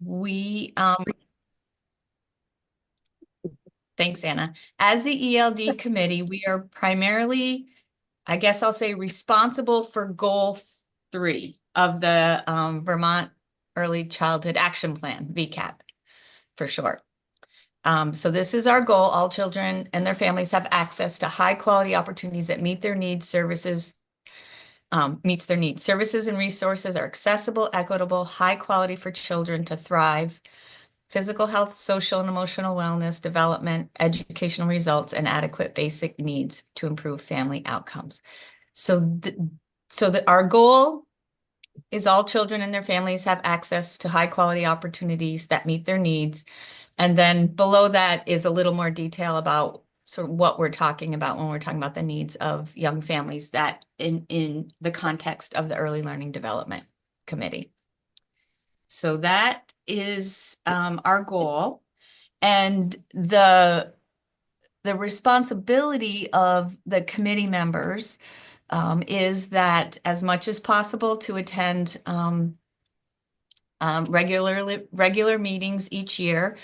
We, thanks, Anna. As the ELD committee, we are primarily, I guess I'll say, responsible for goal 3 of the Vermont Early Childhood Action Plan, VCAP for short. So this is our goal. All children and their families have access to high quality opportunities that meet their needs. Meets their needs. Services and resources are accessible, equitable, high quality for children to thrive. Physical health, social and emotional wellness, development, educational results, and adequate basic needs to improve family outcomes. So, our goal is all children and their families have access to high quality opportunities that meet their needs. And then below that is a little more detail about sort of what we're talking about when we're talking about the needs of young families that in the context of the Early Learning Development Committee. So that is our goal. And the responsibility of the committee members is that as much as possible to attend regular meetings each year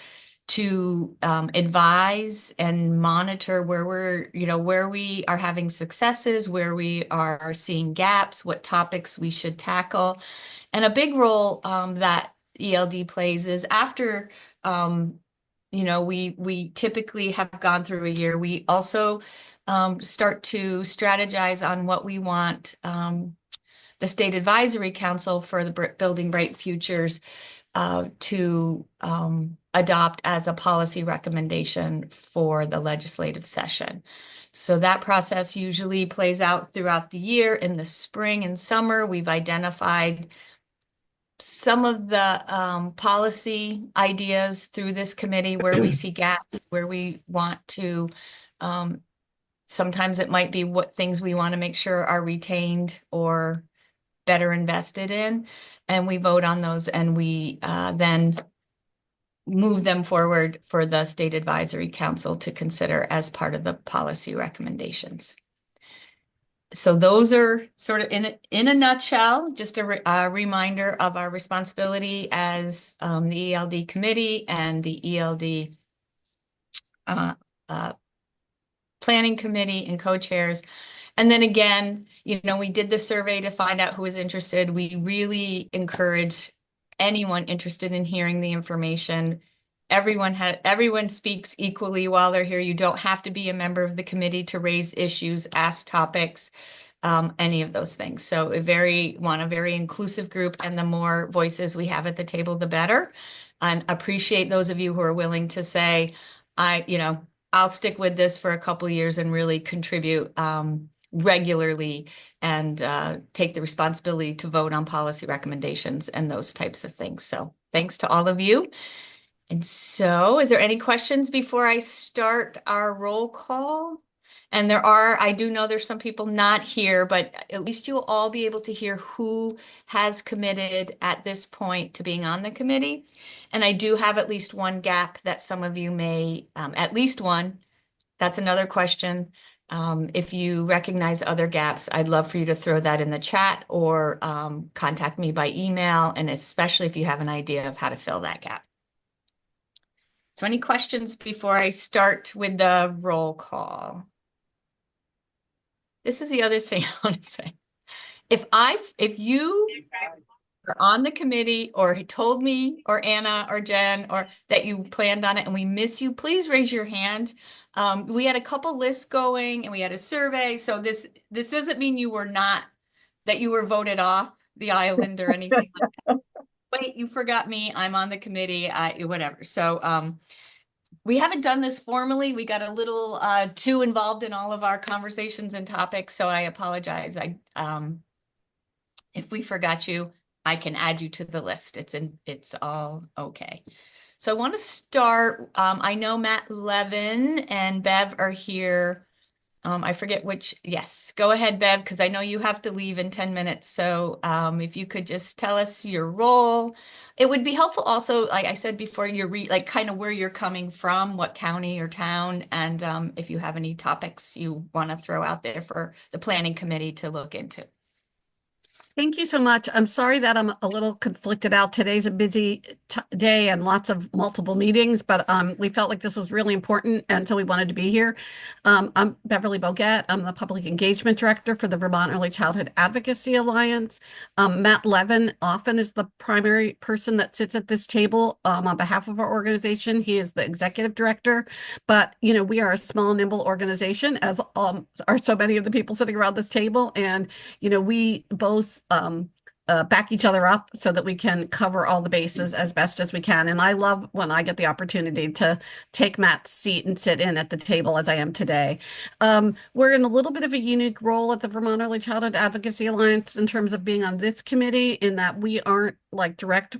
to advise and monitor where we are having successes, where we are seeing gaps, what topics we should tackle. And a big role that ELD plays is after we typically have gone through a year, we also start to strategize on what we want the State Advisory Council for the Building Bright Futures to adopt as a policy recommendation for the legislative session. So that process usually plays out throughout the year. In the spring and summer, we've identified some of the policy ideas through this committee where we see gaps, where we want to, sometimes it might be what things we want to make sure are retained or better invested in. And we vote on those and we then move them forward for the State Advisory Council to consider as part of the policy recommendations. So those are sort of in a nutshell, just a reminder of our responsibility as the ELD committee and the ELD planning committee and co-chairs. And then again, we did the survey to find out who was interested. We really encourage anyone interested in hearing the information. Everyone speaks equally while they're here. You don't have to be a member of the committee to raise issues, ask topics, any of those things. So want a very inclusive group, and the more voices we have at the table, the better. And appreciate those of you who are willing to say, I'll stick with this for a couple of years and really contribute regularly and take the responsibility to vote on policy recommendations and those types of things. So thanks to all of you. And so is there any questions before I start our roll call? And I do know there's some people not here, but at least you'll all be able to hear who has committed at this point to being on the committee. And I do have at least one gap that some of you may, at least one. That's another question. If you recognize other gaps, I'd love for you to throw that in the chat or contact me by email, and especially if you have an idea of how to fill that gap. So any questions before I start with the roll call? This is the other thing I want to say. If you are on the committee or told me or Anna or Jen or that you planned on it and we miss you, please raise your hand. We had a couple lists going and we had a survey. So this doesn't mean that you were voted off the island or anything like that. Wait, you forgot me. I'm on the committee, whatever. So we haven't done this formally. We got a little too involved in all of our conversations and topics. So I apologize. If we forgot you, I can add you to the list. It's all okay. So I want to start. I know Matt Levin and Bev are here. I forget which. Yes, go ahead, Bev, because I know you have to leave in 10 minutes. So if you could just tell us your role. It would be helpful also, like I said before, like kind of where you're coming from, what county or town, and if you have any topics you want to throw out there for the planning committee to look into. Thank you so much. I'm sorry that I'm a little conflicted out. Today's a busy day and lots of multiple meetings, but we felt like this was really important, and so we wanted to be here. I'm Beverly Boget. I'm the Public Engagement Director for the Vermont Early Childhood Advocacy Alliance. Matt Levin often is the primary person that sits at this table on behalf of our organization. He is the Executive Director, but we are a small, nimble organization, as are so many of the people sitting around this table, and we both back each other up so that we can cover all the bases as best as we can. And I love when I get the opportunity to take Matt's seat and sit in at the table as I am today. We're in a little bit of a unique role at the Vermont Early Childhood Advocacy Alliance in terms of being on this committee, in that we aren't like direct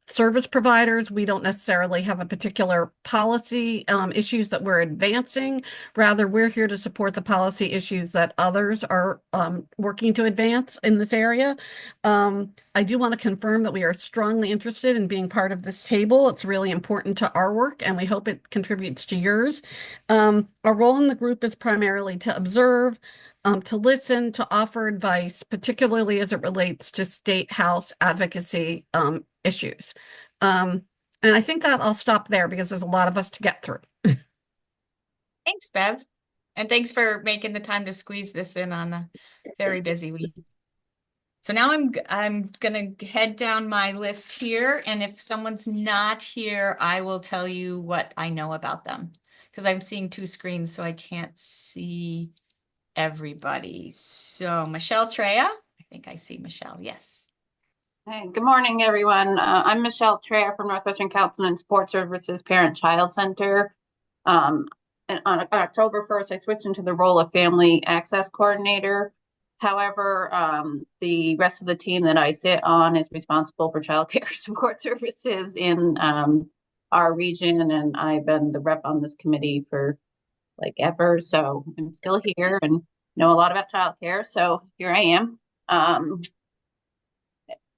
service providers. We don't necessarily have a particular policy issues that we're advancing. Rather, we're here to support the policy issues that others are working to advance in this area. I do want to confirm that we are strongly interested in being part of this table. It's really important to our work, and we hope it contributes to yours. Our role in the group is primarily to observe, to listen, to offer advice, particularly as it relates to state house advocacy issues. Um, and I think that I'll stop there because there's a lot of us to get through. Thanks, Bev. And thanks for making the time to squeeze this in on a very busy week. So now I'm gonna head down my list here, and if someone's not here, I will tell you what I know about them, because I'm seeing two screens, so I can't see everybody. So Michelle Treya, I think I see Michelle. Yes. Hey, good morning, everyone. I'm Michelle Traer from Northwestern Counseling and Support Services Parent-Child Center. And on October 1st, I switched into the role of Family Access Coordinator. However, the rest of the team that I sit on is responsible for child care support services in our region, and I've been the rep on this committee for like ever. So I'm still here and know a lot about child care. So here I am.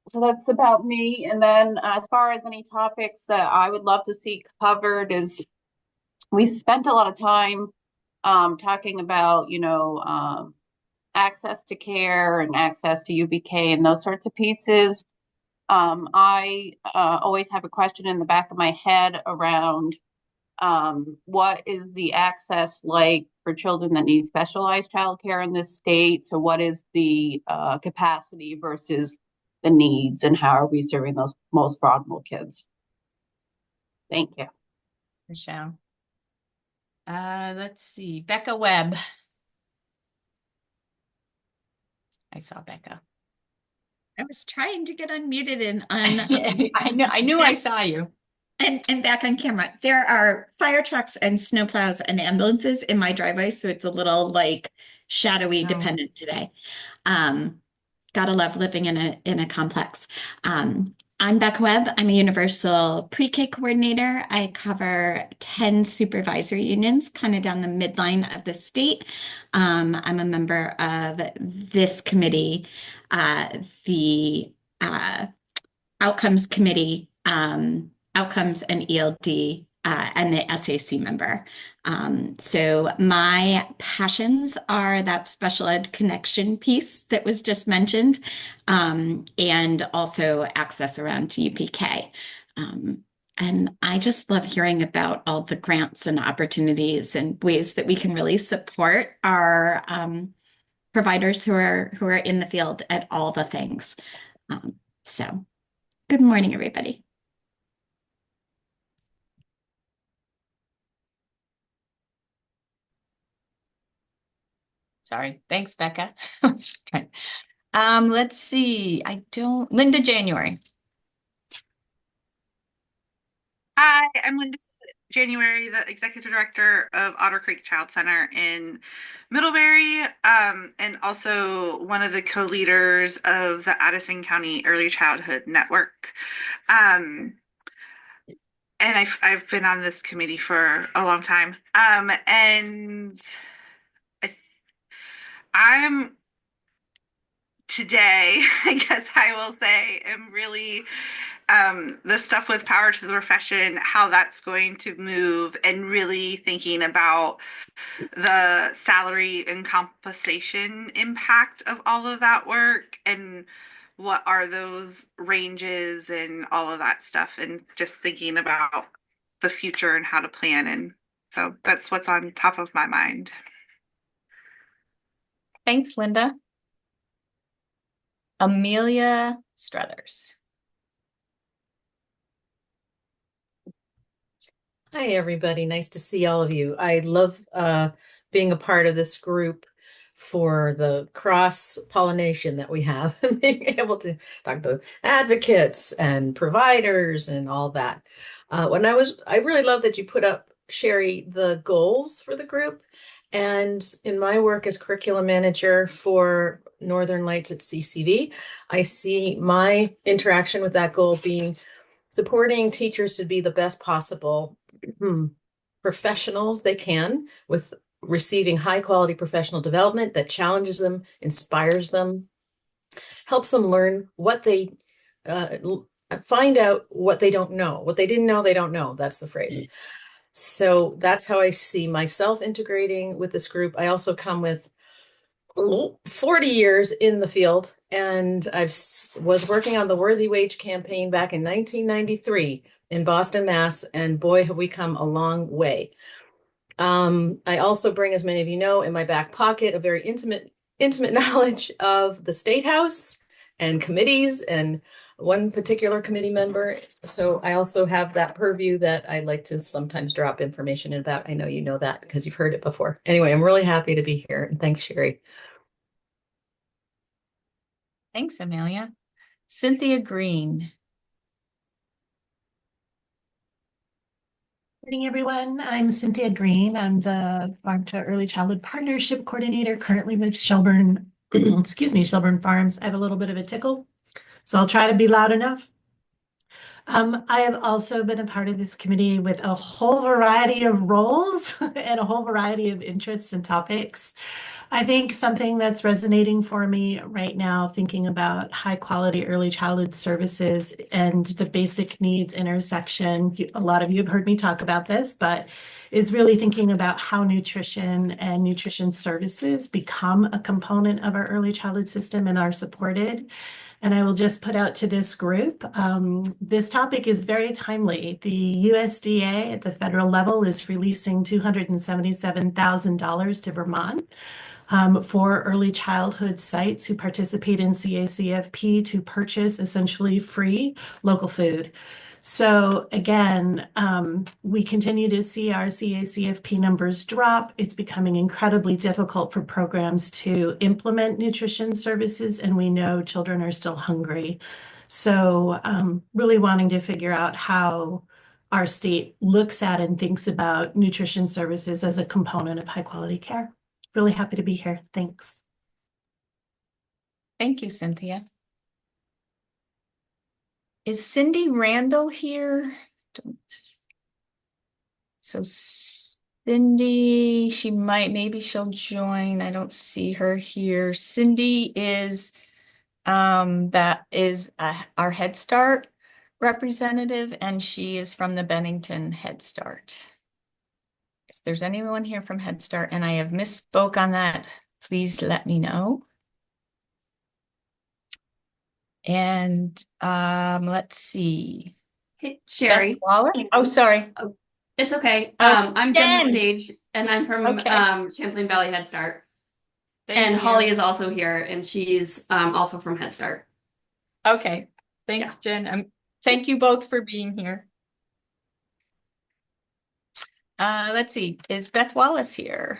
So that's about me. And then as far as any topics that I would love to see covered is we spent a lot of time talking about, access to care and access to UBK and those sorts of pieces. I always have a question in the back of my head around what is the access like for children that need specialized childcare in this state? So what is the capacity versus the needs, and how are we serving those most vulnerable kids? Thank you. Michelle. Let's see, Becca Webb. I saw Becca. I was trying to get unmuted and I knew I saw you. and back on camera. There are fire trucks and snowplows and ambulances in my driveway, so it's a little like shadowy Oh. dependent today. Gotta love living in a complex. I'm Becca Webb. I'm a universal pre-K coordinator. I cover 10 supervisory unions, kind of down the midline of the state. I'm a member of this committee, the Outcomes Committee, Outcomes and ELD, and the SAC member. So my passions are that special ed connection piece that was just mentioned, and also access around UPK. And I just love hearing about all the grants and opportunities and ways that we can really support our providers who are in the field at all the things. So good morning, everybody. Sorry. Thanks, Becca. Let's see. Linda January. Hi, I'm Linda January, the Executive Director of Otter Creek Child Center in Middlebury, and also one of the co-leaders of the Addison County Early Childhood Network. And I've been on this committee for a long time. And I'm today, I guess I will say, am really the stuff with power to the profession, how that's going to move, and really thinking about the salary and compensation impact of all of that work and what are those ranges and all of that stuff, and just thinking about the future and how to plan. And so that's what's on top of my mind. Thanks, Linda. Amelia Struthers. Hi, everybody. Nice to see all of you. I love being a part of this group for the cross-pollination that we have, being able to talk to advocates and providers and all that. I really love that you put up, Sherry, the goals for the group. And in my work as curriculum manager for Northern Lights at CCV, I see my interaction with that goal being supporting teachers to be the best possible professionals they can, with receiving high quality professional development that challenges them, inspires them, helps them learn what they find out what they don't know, what they didn't know they don't know. That's the phrase. So that's how I see myself integrating with this group. I also come with 40 years in the field, and was working on the Worthy Wage campaign back in 1993 in Boston, Mass, and boy, have we come a long way. I also bring, as many of you know, in my back pocket, a very intimate knowledge of the State House and committees and one particular committee member. So I also have that purview that I like to sometimes drop information about. I know you know that because you've heard it before. Anyway, I'm really happy to be here, and thanks, Sherry. Thanks, Amelia. Cynthia Green. Good morning, everyone. I'm Cynthia Green. I'm the Farm to Early Childhood Partnership Coordinator currently with Shelburne, Shelburne Farms. I have a little bit of a tickle, so I'll try to be loud enough. I have also been a part of this committee with a whole variety of roles and a whole variety of interests and topics. I think something that's resonating for me right now, thinking about high quality early childhood services and the basic needs intersection, a lot of you have heard me talk about this, but is really thinking about how nutrition and nutrition services become a component of our early childhood system and are supported. And I will just put out to this group, this topic is very timely. The USDA at the federal level is releasing $277,000 to Vermont for early childhood sites who participate in CACFP to purchase essentially free local food. So again, we continue to see our CACFP numbers drop. It's becoming incredibly difficult for programs to implement nutrition services, and we know children are still hungry. So really wanting to figure out how our state looks at and thinks about nutrition services as a component of high quality care. Really happy to be here. Thanks. Thank you, Cynthia. Is Cindy Randall here? So Cindy, maybe she'll join. I don't see her here. Cindy is our Head Start representative, and she is from the Bennington Head Start. If there's anyone here from Head Start and I have misspoke on that, please let me know. And let's see. Hey, Sherry. Beth Wallace? Oh, sorry. It's okay. Oh, I'm Jen. Jen Stage, and I'm from Okay. Champlain Valley Head Start. Thank And you. Holly is also here, and she's also from Head Start. Okay. Thanks, Jen. Thank you both for being here. Let's see. Is Beth Wallace here?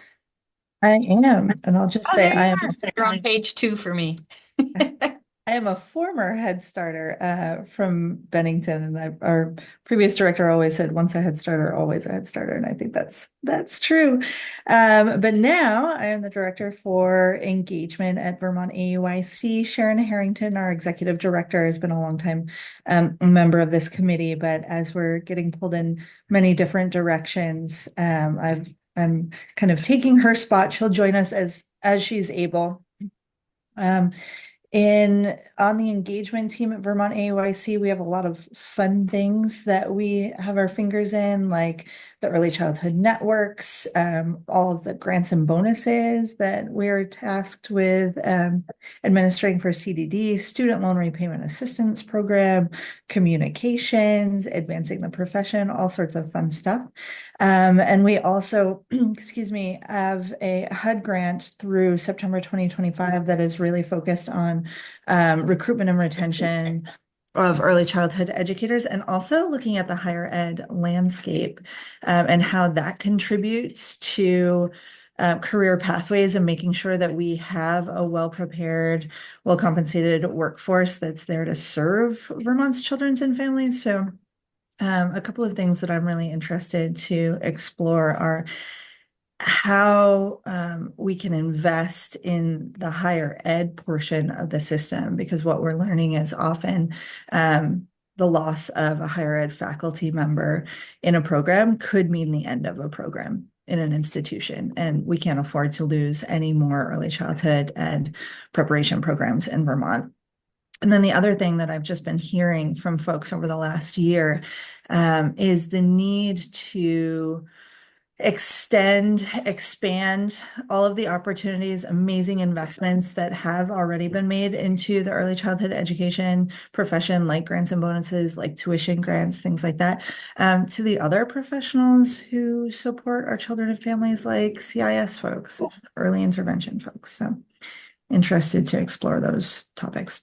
I am, and I'll just say there I you am. are. You're on page 2 for me. I am a former Head Starter from Bennington, and our previous director always said, "Once a Head Starter, always a Head Starter," and I think that's true. But now I am the director for engagement at Vermont AUIC. Sharon Harrington, our executive director, has been a long time a member of this committee, but as we're getting pulled in many different directions, I'm kind of taking her spot. She'll join us as she's able. On the engagement team at Vermont AOIC, we have a lot of fun things that we have our fingers in, like the early childhood networks, all of the grants and bonuses that we're tasked with administering for CDD, student loan repayment assistance program, communications, advancing the profession, all sorts of fun stuff. And we also, excuse me, have a HUD grant through September 2025 that is really focused on recruitment and retention of early childhood educators, and also looking at the higher ed landscape and how that contributes to career pathways and making sure that we have a well-prepared, well-compensated workforce that's there to serve Vermont's children and families. So a couple of things that I'm really interested to explore are how we can invest in the higher ed portion of the system, because what we're learning is often the loss of a higher ed faculty member in a program could mean the end of a program in an institution, and we can't afford to lose any more early childhood ed preparation programs in Vermont. And then the other thing that I've just been hearing from folks over the last year is the need to expand all of the opportunities, amazing investments that have already been made into the early childhood education profession, like grants and bonuses, like tuition grants, things like that, to the other professionals who support our children and families, like CIS folks, early intervention folks. So interested to explore those topics.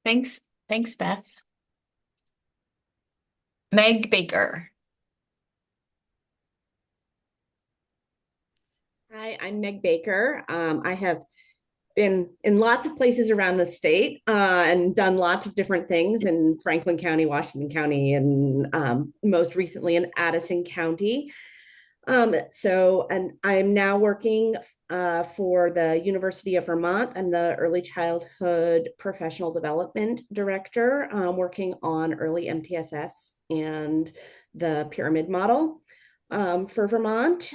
Thanks, Beth. Meg Baker. Hi, I'm Meg Baker. I have been in lots of places around the state and done lots of different things in Franklin County, Washington County, and most recently in Addison County. And I'm now working for the University of Vermont. I'm the Early Childhood Professional Development Director, working on early MTSS and the pyramid model for Vermont.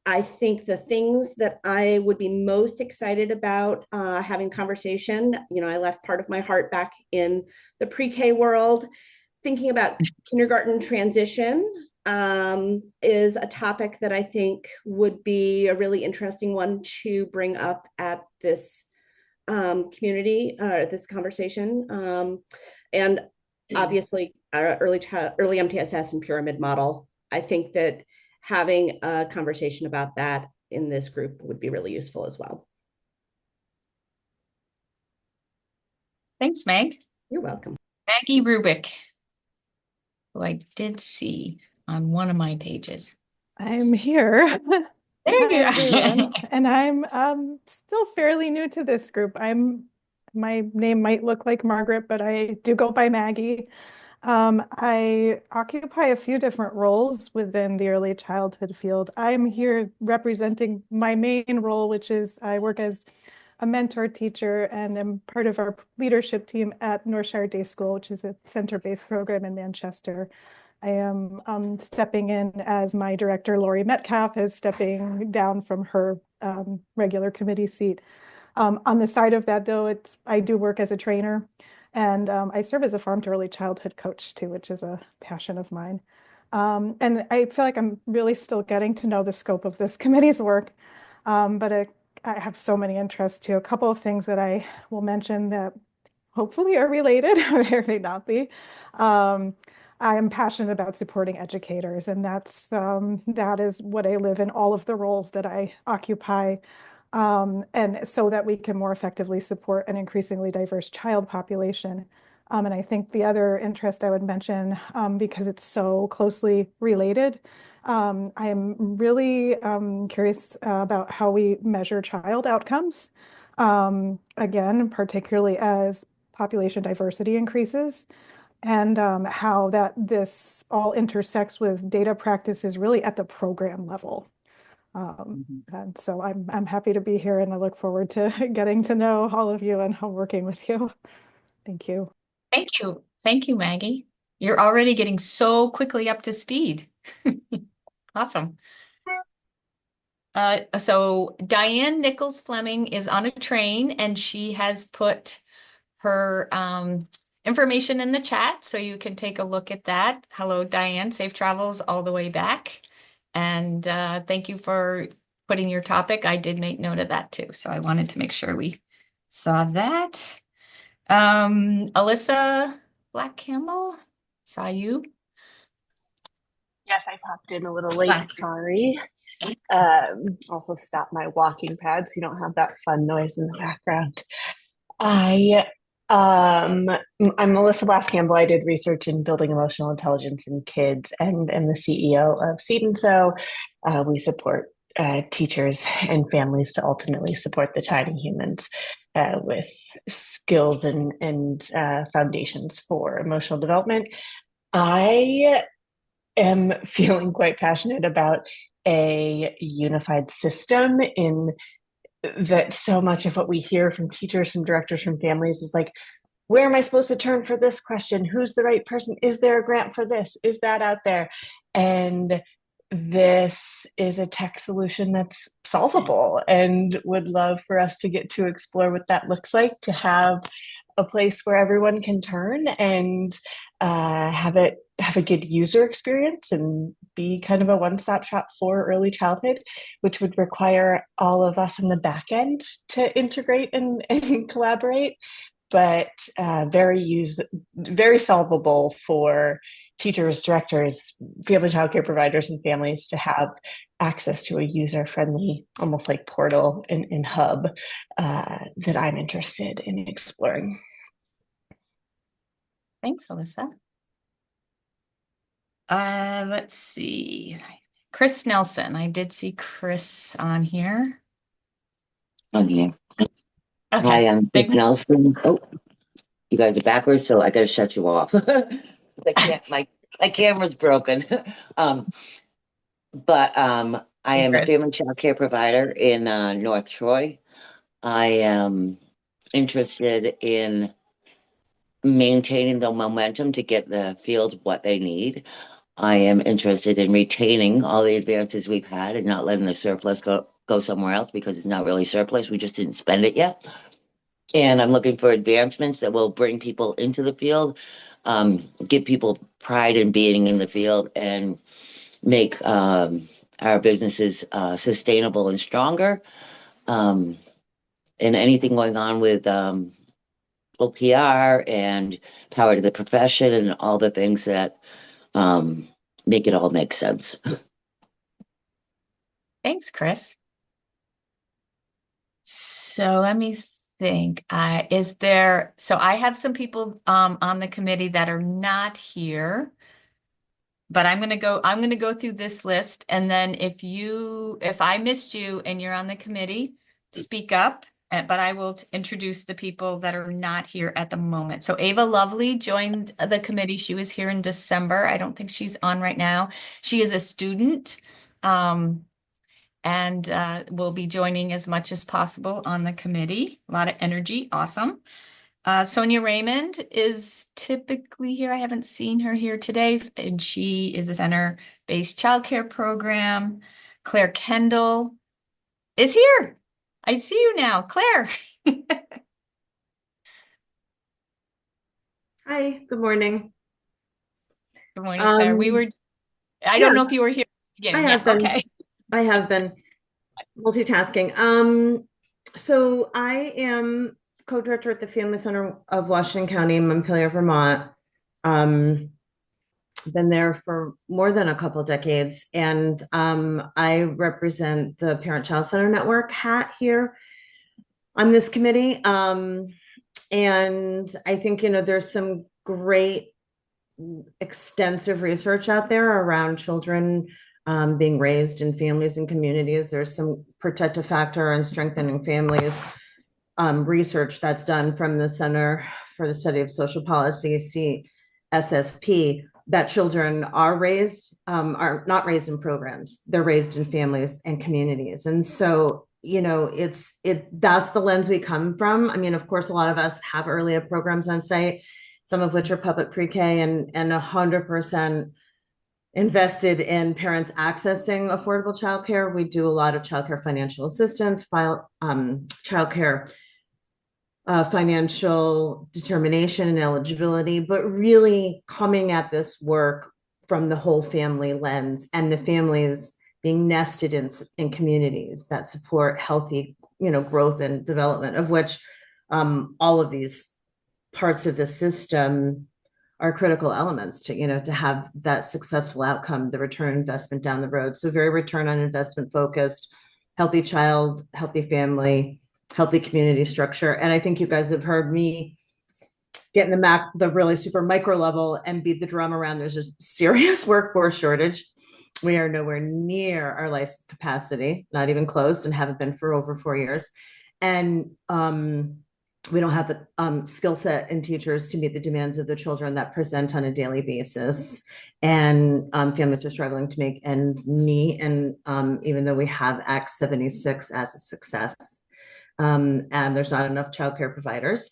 I think the things that I would be most excited about having conversation, I left part of my heart back in the pre-K world. Thinking about kindergarten transition is a topic that I think would be a really interesting one to bring up at this community, this conversation. And obviously, early MTSS and pyramid model. I think that having a conversation about that in this group would be really useful as well. Thanks, Meg. You're welcome. Maggie Rubik, who I did see on one of my pages. I'm here. There you Hi, everyone. And I'm still fairly new to this group. My name might look like Margaret, but I do go by Maggie. I occupy a few different roles within the early childhood field. I'm here representing my main role, which is I work as a mentor teacher and am part of our leadership team at Northshire Day School, which is a center-based program in Manchester. I am stepping in as my director, Lori Metcalf, is stepping down from her regular committee seat. On the side of that, though, I do work as a trainer. And I serve as a farm to early childhood coach too, which is a passion of mine. And I feel like I'm really still getting to know the scope of this committee's work. But I have so many interests too. A couple of things that I will mention that hopefully are related, or they may not be. I am passionate about supporting educators, and that is what I live in all of the roles that I occupy. And so that we can more effectively support an increasingly diverse child population. And I think the other interest I would mention, because it's so closely related, I am really curious about how we measure child outcomes. Again, particularly as population diversity increases, and how this all intersects with data practices really at the program level. And so I'm happy to be here, and I look forward to getting to know all of you and working with you. Thank you. Thank you. Thank you, Maggie. You're already getting so quickly up to speed. Awesome. So Diane Nichols Fleming is on a train and she has put her information in the chat, so you can take a look at that. Hello, Diane. Safe travels all the way back. And thank you for putting your topic. I did make note of that too, so I wanted to make sure we saw that. Alyssa Black Campbell, saw you. Yes, I popped in a little late, sorry. Also stopped my walking pad so you don't have that fun noise in the background. I'm Melissa Blass Campbell. I did research in building emotional intelligence in kids and am the CEO of Seed and So. We support teachers and families to ultimately support the tiny humans with skills and foundations for emotional development. I am feeling quite passionate about a unified system in that so much of what we hear from teachers, from directors, from families is like, where am I supposed to turn for this question? Who's the right person? Is there a grant for this? Is that out there? And this is a tech solution that's solvable, and would love for us to get to explore what that looks like, to have a place where everyone can turn and have a good user experience and be kind of a one-stop shop for early childhood, which would require all of us in the back end to integrate and collaborate, but very solvable for teachers, directors, family childcare providers, and families to have access to a user-friendly, almost like portal and hub that I'm interested in exploring. Thanks, Alyssa. Let's see. Chris Nelson. I did see Chris on here. I'm here. Okay. Hi, I'm Dick Nelson. Oh, you guys are backwards, so I gotta shut you off. My camera's broken. But I am a family child care provider in North Troy. I am interested in maintaining the momentum to get the field what they need. I am interested in retaining all the advances we've had and not letting the surplus go somewhere else, because it's not really surplus. We just didn't spend it yet. And I'm looking for advancements that will bring people into the field, give people pride in being in the field, and make our businesses sustainable and stronger. And anything going on with OPR and power to the profession and all the things that make it all make sense. Thanks, Chris. So let me think. So I have some people on the committee that are not here, but I'm gonna go through this list, and then if I missed you and you're on the committee, speak up. But I will introduce the people that are not here at the moment. So Ava Lovely joined the committee. She was here in December. I don't think she's on right now. She is a student and will be joining as much as possible on the committee. A lot of energy. Awesome. Sonia Raymond is typically here. I haven't seen her here today, and she is a center-based childcare program. Claire Kendall is here. I see you now, Claire. Hi, good morning. Good morning, Claire. I don't know if you were here at the beginning. I have been. Okay. I have been multitasking. So I am co-director at the Family Center of Washington County in Montpelier, Vermont. Been there for more than a couple decades, and I represent the Parent Child Center Network hat here on this committee. And I think, there's some great extensive research out there around children being raised in families and communities. There's some protective factor and strengthening families research that's done from the Center for the Study of Social Policy, CSSP, that children are not raised in programs. They're raised in families and communities. And so, that's the lens we come from. I mean, of course, a lot of us have early programs on site, some of which are public pre-K, and 100% invested in parents accessing affordable childcare. We do a lot of childcare financial assistance, childcare financial determination and eligibility, but really coming at this work from the whole family lens, and the families being nested in communities that support healthy, growth and development, of which all of these parts of the system are critical elements to have that successful outcome, the return on investment down the road. So very return on investment focused, healthy child, healthy family, healthy community structure. And I think you guys have heard me get in the really super micro level and beat the drum around. There's a serious workforce shortage. We are nowhere near our licensed capacity, not even close, and haven't been for over 4 years. And we don't have the skill set in teachers to meet the demands of the children that present on a daily basis. And families are struggling to make ends meet. And even though we have Act 76 as a success, and there's not enough childcare providers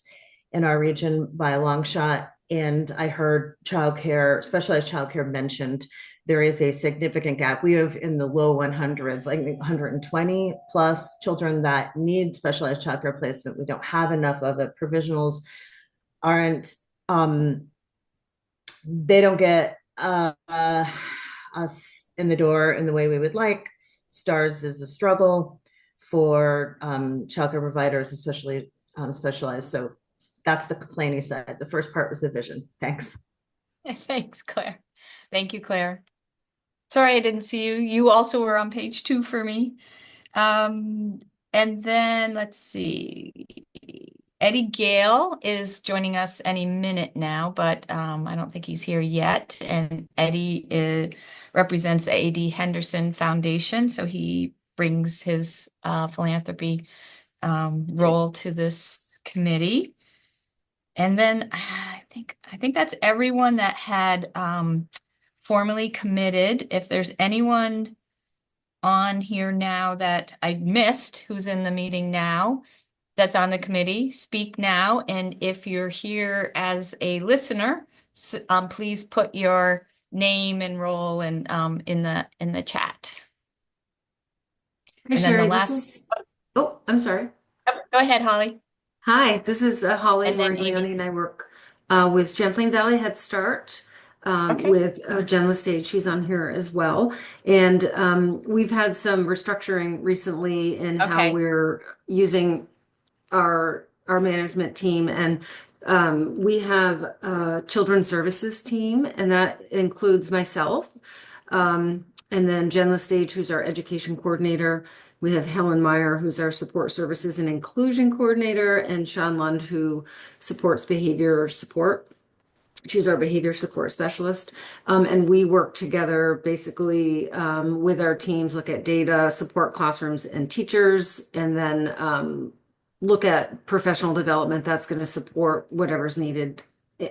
in our region by a long shot. And I heard specialized childcare mentioned. There is a significant gap. We have in the low 100s, like 120 plus children that need specialized childcare placement. We don't have enough of it. Provisionals aren't, they don't get us in the door in the way we would like. STARS is a struggle for childcare providers, especially specialized. So that's the complaining side. The first part was the vision. Thanks. Thanks, Claire. Thank you, Claire. Sorry, I didn't see you. You also were on page 2 for me. And then let's see. Eddie Gale is joining us any minute now, but I don't think he's here yet. And Eddie represents the A.D. Henderson Foundation, so he brings his philanthropy role to this committee. And then I think that's everyone that had formally committed. If there's anyone on here now that I missed who's in the meeting now that's on the committee, speak now. And if you're here as a listener, please put your name and role in the chat. Hi, And then Sherry, the last. this is, oh, I'm sorry. Go ahead, Holly. Hi, this is Holly And then Moriglione, Amy. and I work with Champlain Valley Head Start Okay. with Jen Lestage. She's on here as well. And we've had some restructuring recently in how Okay. we're using our management team. And we have a children's services team, and that includes myself. And then Jen Lestage, who's our education coordinator. We have Helen Meyer, who's our support services and inclusion coordinator, and Sean Lund, who supports behavior support. She's our behavior support specialist. And we work together basically with our teams, look at data, support classrooms and teachers, and then look at professional development that's going to support whatever's needed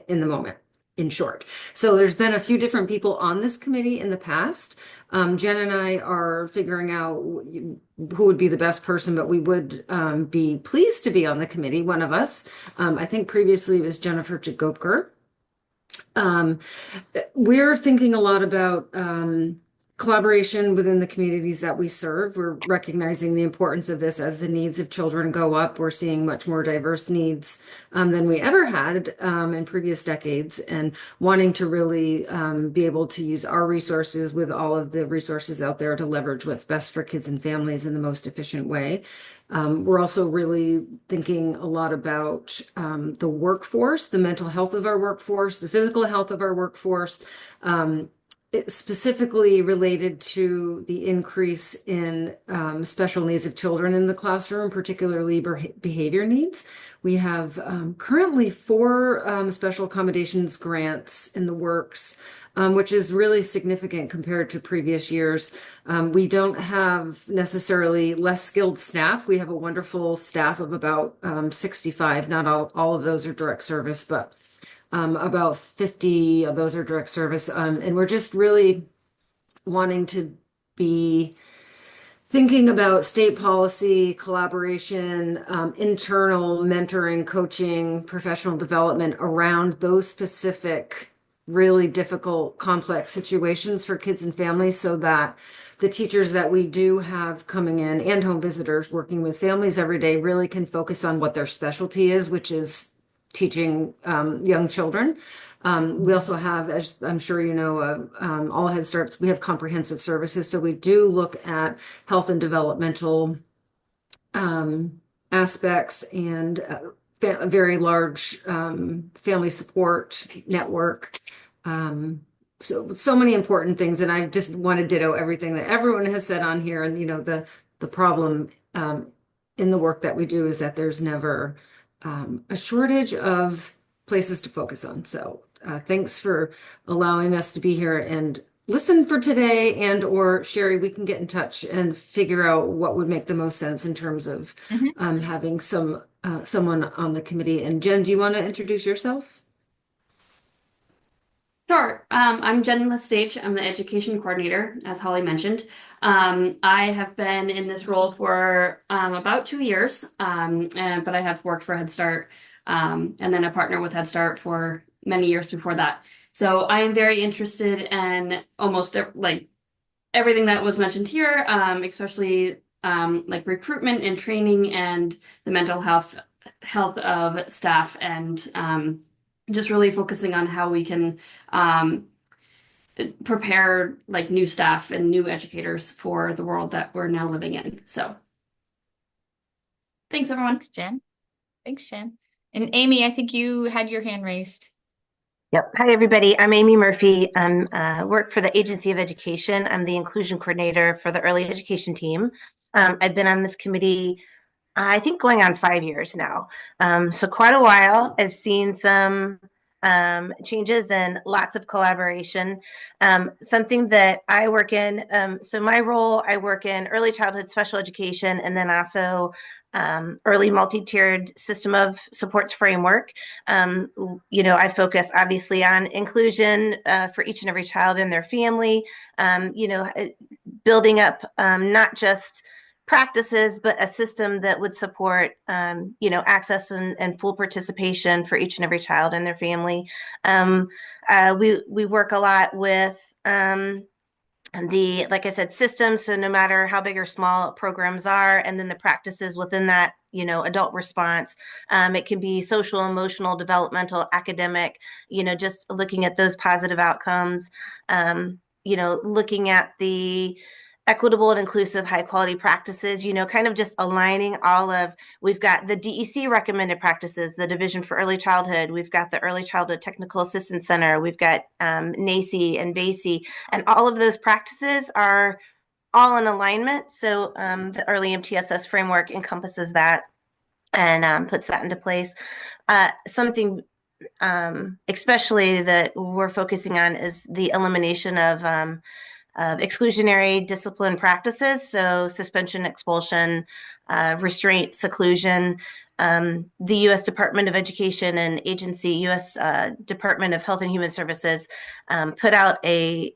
in the moment. In short. So there's been a few different people on this committee in the past. Jen and I are figuring out who would be the best person, but we would be pleased to be on the committee, one of us. I think previously it was Jennifer Jagopker. We're thinking a lot about collaboration within the communities that we serve. We're recognizing the importance of this as the needs of children go up. We're seeing much more diverse needs than we ever had in previous decades, and wanting to really be able to use our resources with all of the resources out there to leverage what's best for kids and families in the most efficient way. We're also really thinking a lot about the workforce, the mental health of our workforce, the physical health of our workforce, specifically related to the increase in special needs of children in the classroom, particularly behavior needs. We have currently 4 special accommodations grants in the works, which is really significant compared to previous years. We don't have necessarily less skilled staff. We have a wonderful staff of about 65. Not all of those are direct service, but about 50 of those are direct service. And we're just really wanting to be thinking about state policy, collaboration, internal mentoring, coaching, professional development around those specific really difficult, complex situations for kids and families, so that the teachers that we do have coming in and home visitors working with families every day really can focus on what their specialty is, which is teaching young children. We also have, as I'm sure you know, all Head Starts, we have comprehensive services. So we do look at health and developmental aspects and a very large family support network. So many important things, and I just want to ditto everything that everyone has said on here. And the problem in the work that we do is that there's never a shortage of places to focus on. So thanks for allowing us to be here and listen for today, and or Sherry, we can get in touch and figure out what would make the most sense in terms of having someone on the committee. And Jen, do you want to introduce yourself? Sure. I'm Jen Lestage. I'm the education coordinator, as Holly mentioned. I have been in this role for about 2 years, but I have worked for Head Start and then a partner with Head Start for many years before that. So I am very interested in almost like everything that was mentioned here, especially like recruitment and training and the mental health of staff, and just really focusing on how we can prepare like new staff and new educators for the world that we're now living in. So thanks, everyone. Thanks, Jen. Thanks, Jen. And Amy, I think you had your hand raised. Yep. Hi, everybody. I'm Amy Murphy. I work for the Agency of Education. I'm the inclusion coordinator for the early education team. I've been on this committee, I think, going on 5 years now. So quite a while. I've seen some changes and lots of collaboration. Something that I work in, so my role, I work in early childhood special education, and then also early multi-tiered system of supports framework. I focus obviously on inclusion for each and every child and their family, building up not just practices, but a system that would support, access and full participation for each and every child and their family. We work a lot with like I said, systems. So no matter how big or small programs are, and then the practices within that, adult response, it can be social, emotional, developmental, academic, just looking at those positive outcomes, looking at the equitable and inclusive high quality practices, kind of just aligning we've got the DEC recommended practices, the Division for Early Childhood, we've got the Early Childhood Technical Assistance Center, we've got NACI and BACI, and all of those practices are all in alignment. So the early MTSS framework encompasses that and puts that into place. Something especially that we're focusing on is the elimination of exclusionary discipline practices, so suspension, expulsion, restraint, seclusion. The U.S. Department of Education and agency, U.S. Department of Health and Human Services, put out a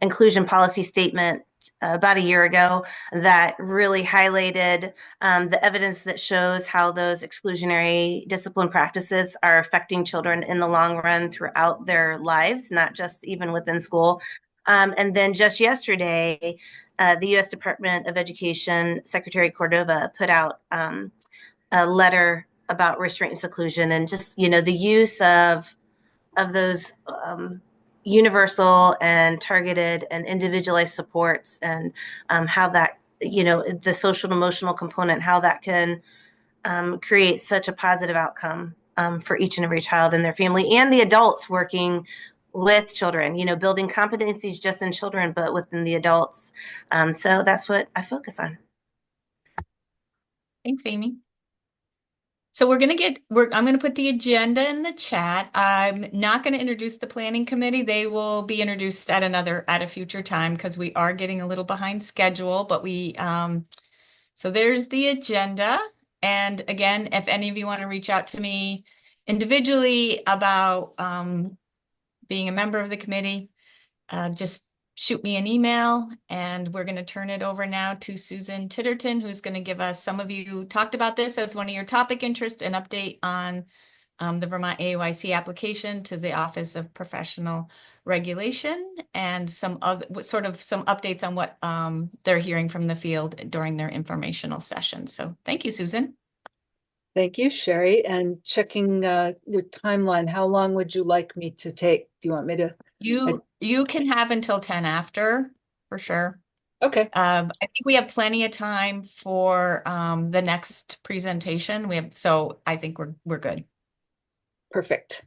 inclusion policy statement about a year ago that really highlighted the evidence that shows how those exclusionary discipline practices are affecting children in the long run throughout their lives, not just even within school. And then just yesterday, the U.S. Department of Education Secretary Cordova put out a letter about restraint and seclusion, and just the use of those universal and targeted and individualized supports, and how that the social and emotional component, how that can create such a positive outcome for each and every child and their family, and the adults working with children, building competencies just in children, but within the adults. So that's what I focus on. Thanks, Amy. So I'm going to put the agenda in the chat. I'm not going to introduce the planning committee. They will be introduced at a future time, because we are getting a little behind schedule, but so there's the agenda. And again, if any of you want to reach out to me individually about being a member of the committee, just shoot me an email, and we're going to turn it over now to Susan Titterton, who's going to give us, some of you talked about this as one of your topic interests, an update on the Vermont AOIC application to the Office of Professional Regulation, and some other some updates on what they're hearing from the field during their informational session. So thank you, Susan. Thank you, Sherry. And checking your timeline, how long would you like me to take? Do you want me to? You can have until 10 after, for sure. Okay. I think we have plenty of time for the next presentation. So I think we're good. Perfect.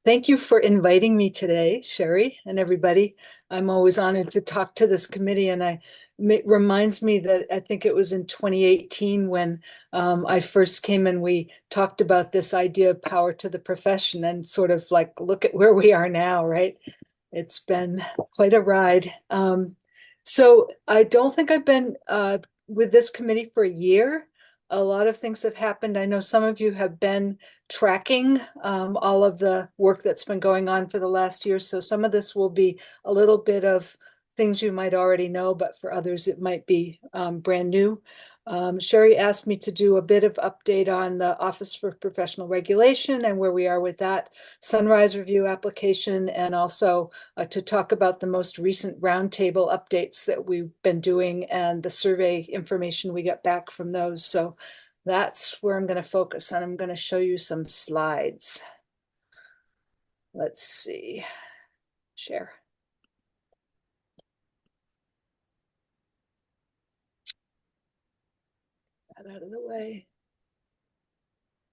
Thank you for inviting me today, Sherry and everybody. I'm always honored to talk to this committee, and it reminds me that I think it was in 2018 when I first came and we talked about this idea of power to the profession, and sort of like, look at where we are now, right? It's been quite a ride. So I don't think I've been with this committee for a year. A lot of things have happened. I know some of you have been tracking all of the work that's been going on for the last year. So some of this will be a little bit of things you might already know, but for others it might be brand new. Sherry asked me to do a bit of update on the Office for Professional Regulation and where we are with that Sunrise Review application, and also to talk about the most recent roundtable updates that we've been doing and the survey information we got back from those. So that's where I'm going to focus on. I'm going to show you some slides. Let's see. Share. Out of the way.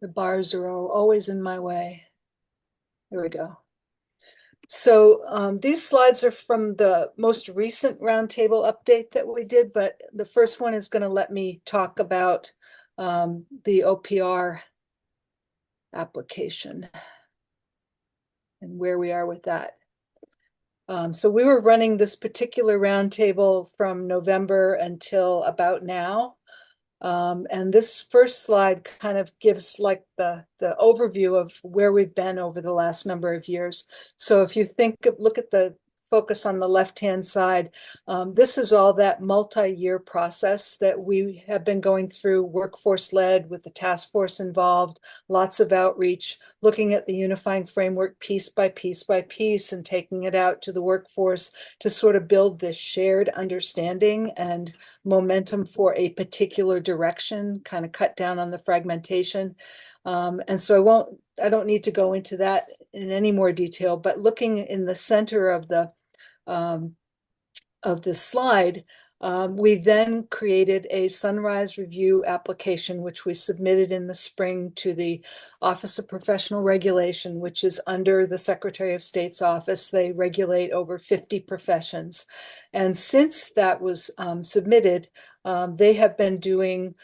The bars are always in my way. Here we go. So these slides are from the most recent roundtable update that we did, but the first one is going to let me talk about the OPR application and where we are with that. So we were running this particular roundtable from November until about now. And this first slide kind of gives like the overview of where we've been over the last number of years. So if you look at the focus on the left-hand side, this is all that multi-year process that we have been going through, workforce-led, with the task force involved, lots of outreach, looking at the unifying framework piece by piece by piece and taking it out to the workforce to sort of build this shared understanding and momentum for a particular direction, kind of cut down on the fragmentation. And so I don't need to go into that in any more detail, but looking in the center of the slide, we then created a Sunrise Review application, which we submitted in the spring to the Office of Professional Regulation, which is under the Secretary of State's office. They regulate over 50 professions. And since that was submitted, they have been doing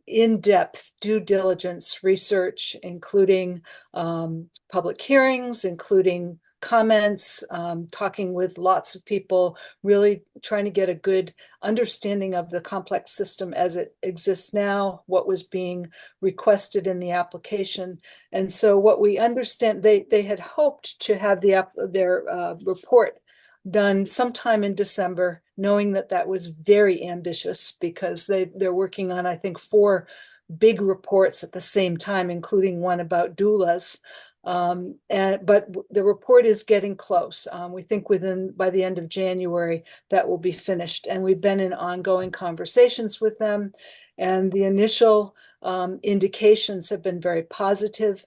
in-depth due diligence research, including public hearings, including comments, talking with lots of people, really trying to get a good understanding of the complex system as it exists now, what was being requested in the application. And so what we understand, they had hoped to have their report done sometime in December, knowing that that was very ambitious because they're working on, I think, 4 big reports at the same time, including one about doulas. But the report is getting close. We think by the end of January that will be finished, and we've been in ongoing conversations with them, and the initial indications have been very positive.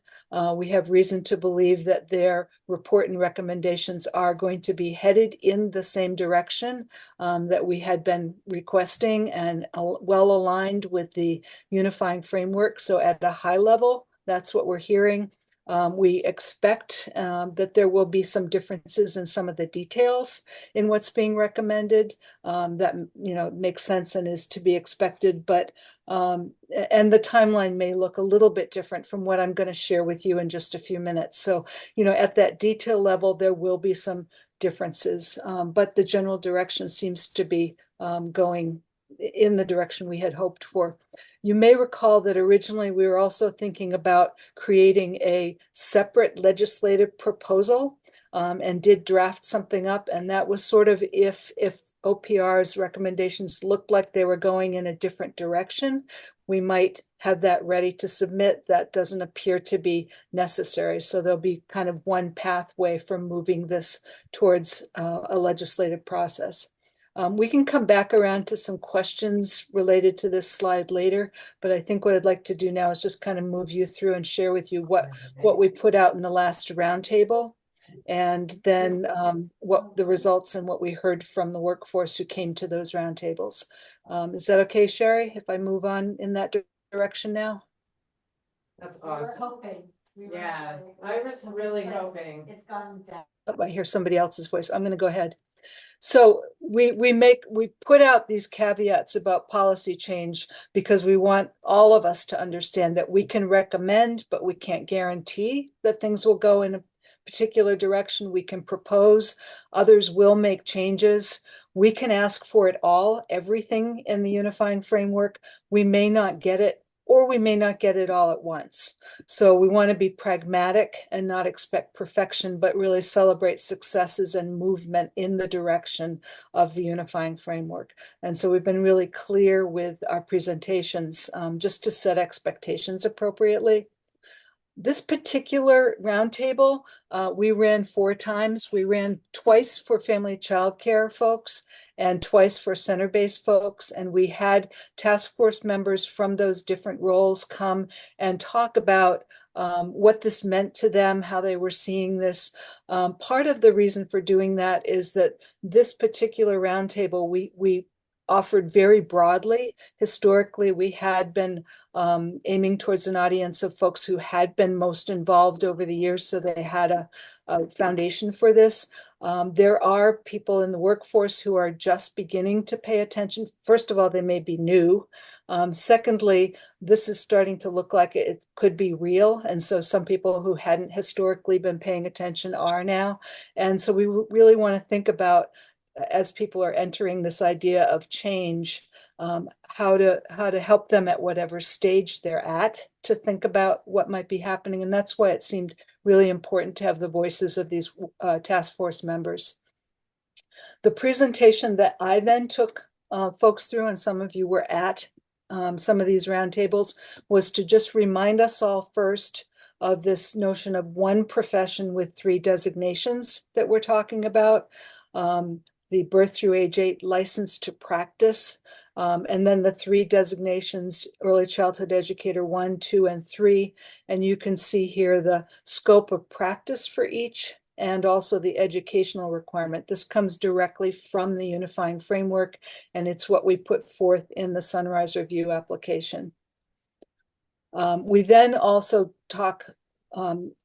We have reason to believe that their report and recommendations are going to be headed in the same direction that we had been requesting, and well aligned with the unifying framework. So at a high level, that's what we're hearing. We expect that there will be some differences in some of the details in what's being recommended. That makes sense and is to be expected, but and the timeline may look a little bit different from what I'm going to share with you in just a few minutes. So at that detail level, there will be some differences, but the general direction seems to be going in the direction we had hoped for. You may recall that originally we were also thinking about creating a separate legislative proposal and did draft something up. And that was sort of if OPR's recommendations looked like they were going in a different direction, we might have that ready to submit. That doesn't appear to be necessary. So there'll be kind of one pathway for moving this towards a legislative process. We can come back around to some questions related to this slide later, but I think what I'd like to do now is just kind of move you through and share with you what we put out in the last roundtable, and then what the results and what we heard from the workforce who came to those roundtables. Is that okay, Sherry, if I move on in that direction now? That's awesome. Yeah, I was really hoping. It's gone down. Oh, I hear somebody else's voice. I'm going to go ahead. So we put out these caveats about policy change because we want all of us to understand that we can recommend, but we can't guarantee that things will go in a particular direction. We can propose, others will make changes. We can ask for it all, everything in the unifying framework. We may not get it, or we may not get it all at once. So we want to be pragmatic and not expect perfection, but really celebrate successes and movement in the direction of the unifying framework. And so we've been really clear with our presentations just to set expectations appropriately. This particular roundtable, we ran 4 times. We ran twice for family childcare folks and twice for center-based folks. And we had task force members from those different roles come and talk about what this meant to them, how they were seeing this. Part of the reason for doing that is that this particular roundtable, we offered very broadly. Historically, we had been aiming towards an audience of folks who had been most involved over the years, so they had a foundation for this. There are people in the workforce who are just beginning to pay attention. First of all, they may be new. Secondly, this is starting to look like it could be real. And so some people who hadn't historically been paying attention are now. And so we really want to think about, as people are entering this idea of change, how to help them at whatever stage they're at to think about what might be happening. And that's why it seemed really important to have the voices of these task force members. The presentation that I then took folks through, and some of you were at some of these roundtables, was to just remind us all first of this notion of one profession with 3 designations that we're talking about. The birth through age 8 license to practice, and then the 3 designations, early childhood educator 1, 2, and 3. And you can see here the scope of practice for each and also the educational requirement. This comes directly from the unifying framework, and it's what we put forth in the Sunrise Review application. We then also talk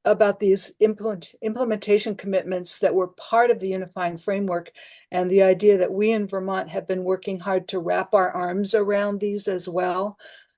about these implementation commitments that were part of the unifying framework, and the idea that we in Vermont have been working hard to wrap our arms around these as well,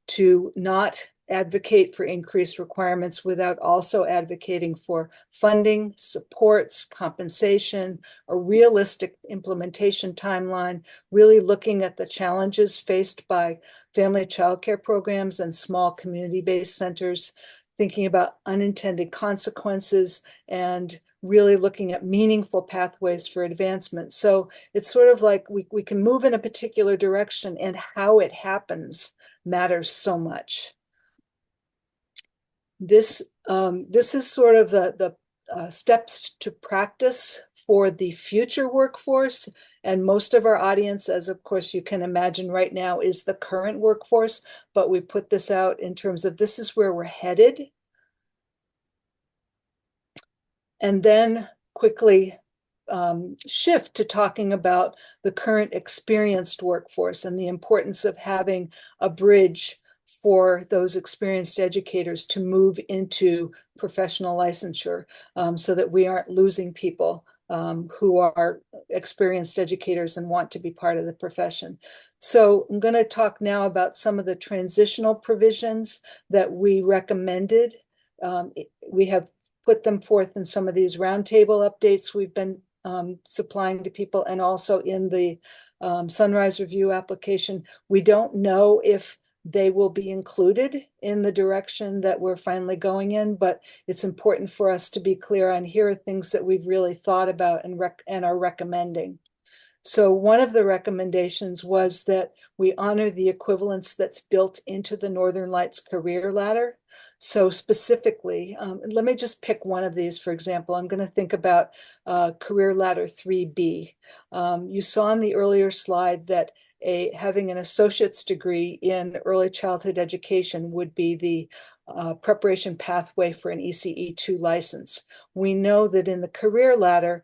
to not advocate for increased requirements without also advocating for funding, supports, compensation, a realistic implementation timeline, really looking at the challenges faced by family childcare programs and small community-based centers, thinking about unintended consequences, and really looking at meaningful pathways for advancement. So it's sort of like we can move in a particular direction, and how it happens matters so much. This is sort of the steps to practice for the future workforce. And most of our audience, as of course you can imagine right now, is the current workforce, but we put this out in terms of this is where we're headed. And then quickly shift to talking about the current experienced workforce and the importance of having a bridge for those experienced educators to move into professional licensure, so that we aren't losing people who are experienced educators and want to be part of the profession. So I'm going to talk now about some of the transitional provisions that we recommended. We have put them forth in some of these roundtable updates we've been supplying to people, and also in the Sunrise Review application. We don't know if they will be included in the direction that we're finally going in, but it's important for us to be clear on here are things that we've really thought about and are recommending. So one of the recommendations was that we honor the equivalence that's built into the Northern Lights career ladder. So specifically, let me just pick one of these. For example, I'm going to think about career ladder 3B. You saw in the earlier slide that having an associate's degree in early childhood education would be the preparation pathway for an ECE2 license. We know that in the career ladder,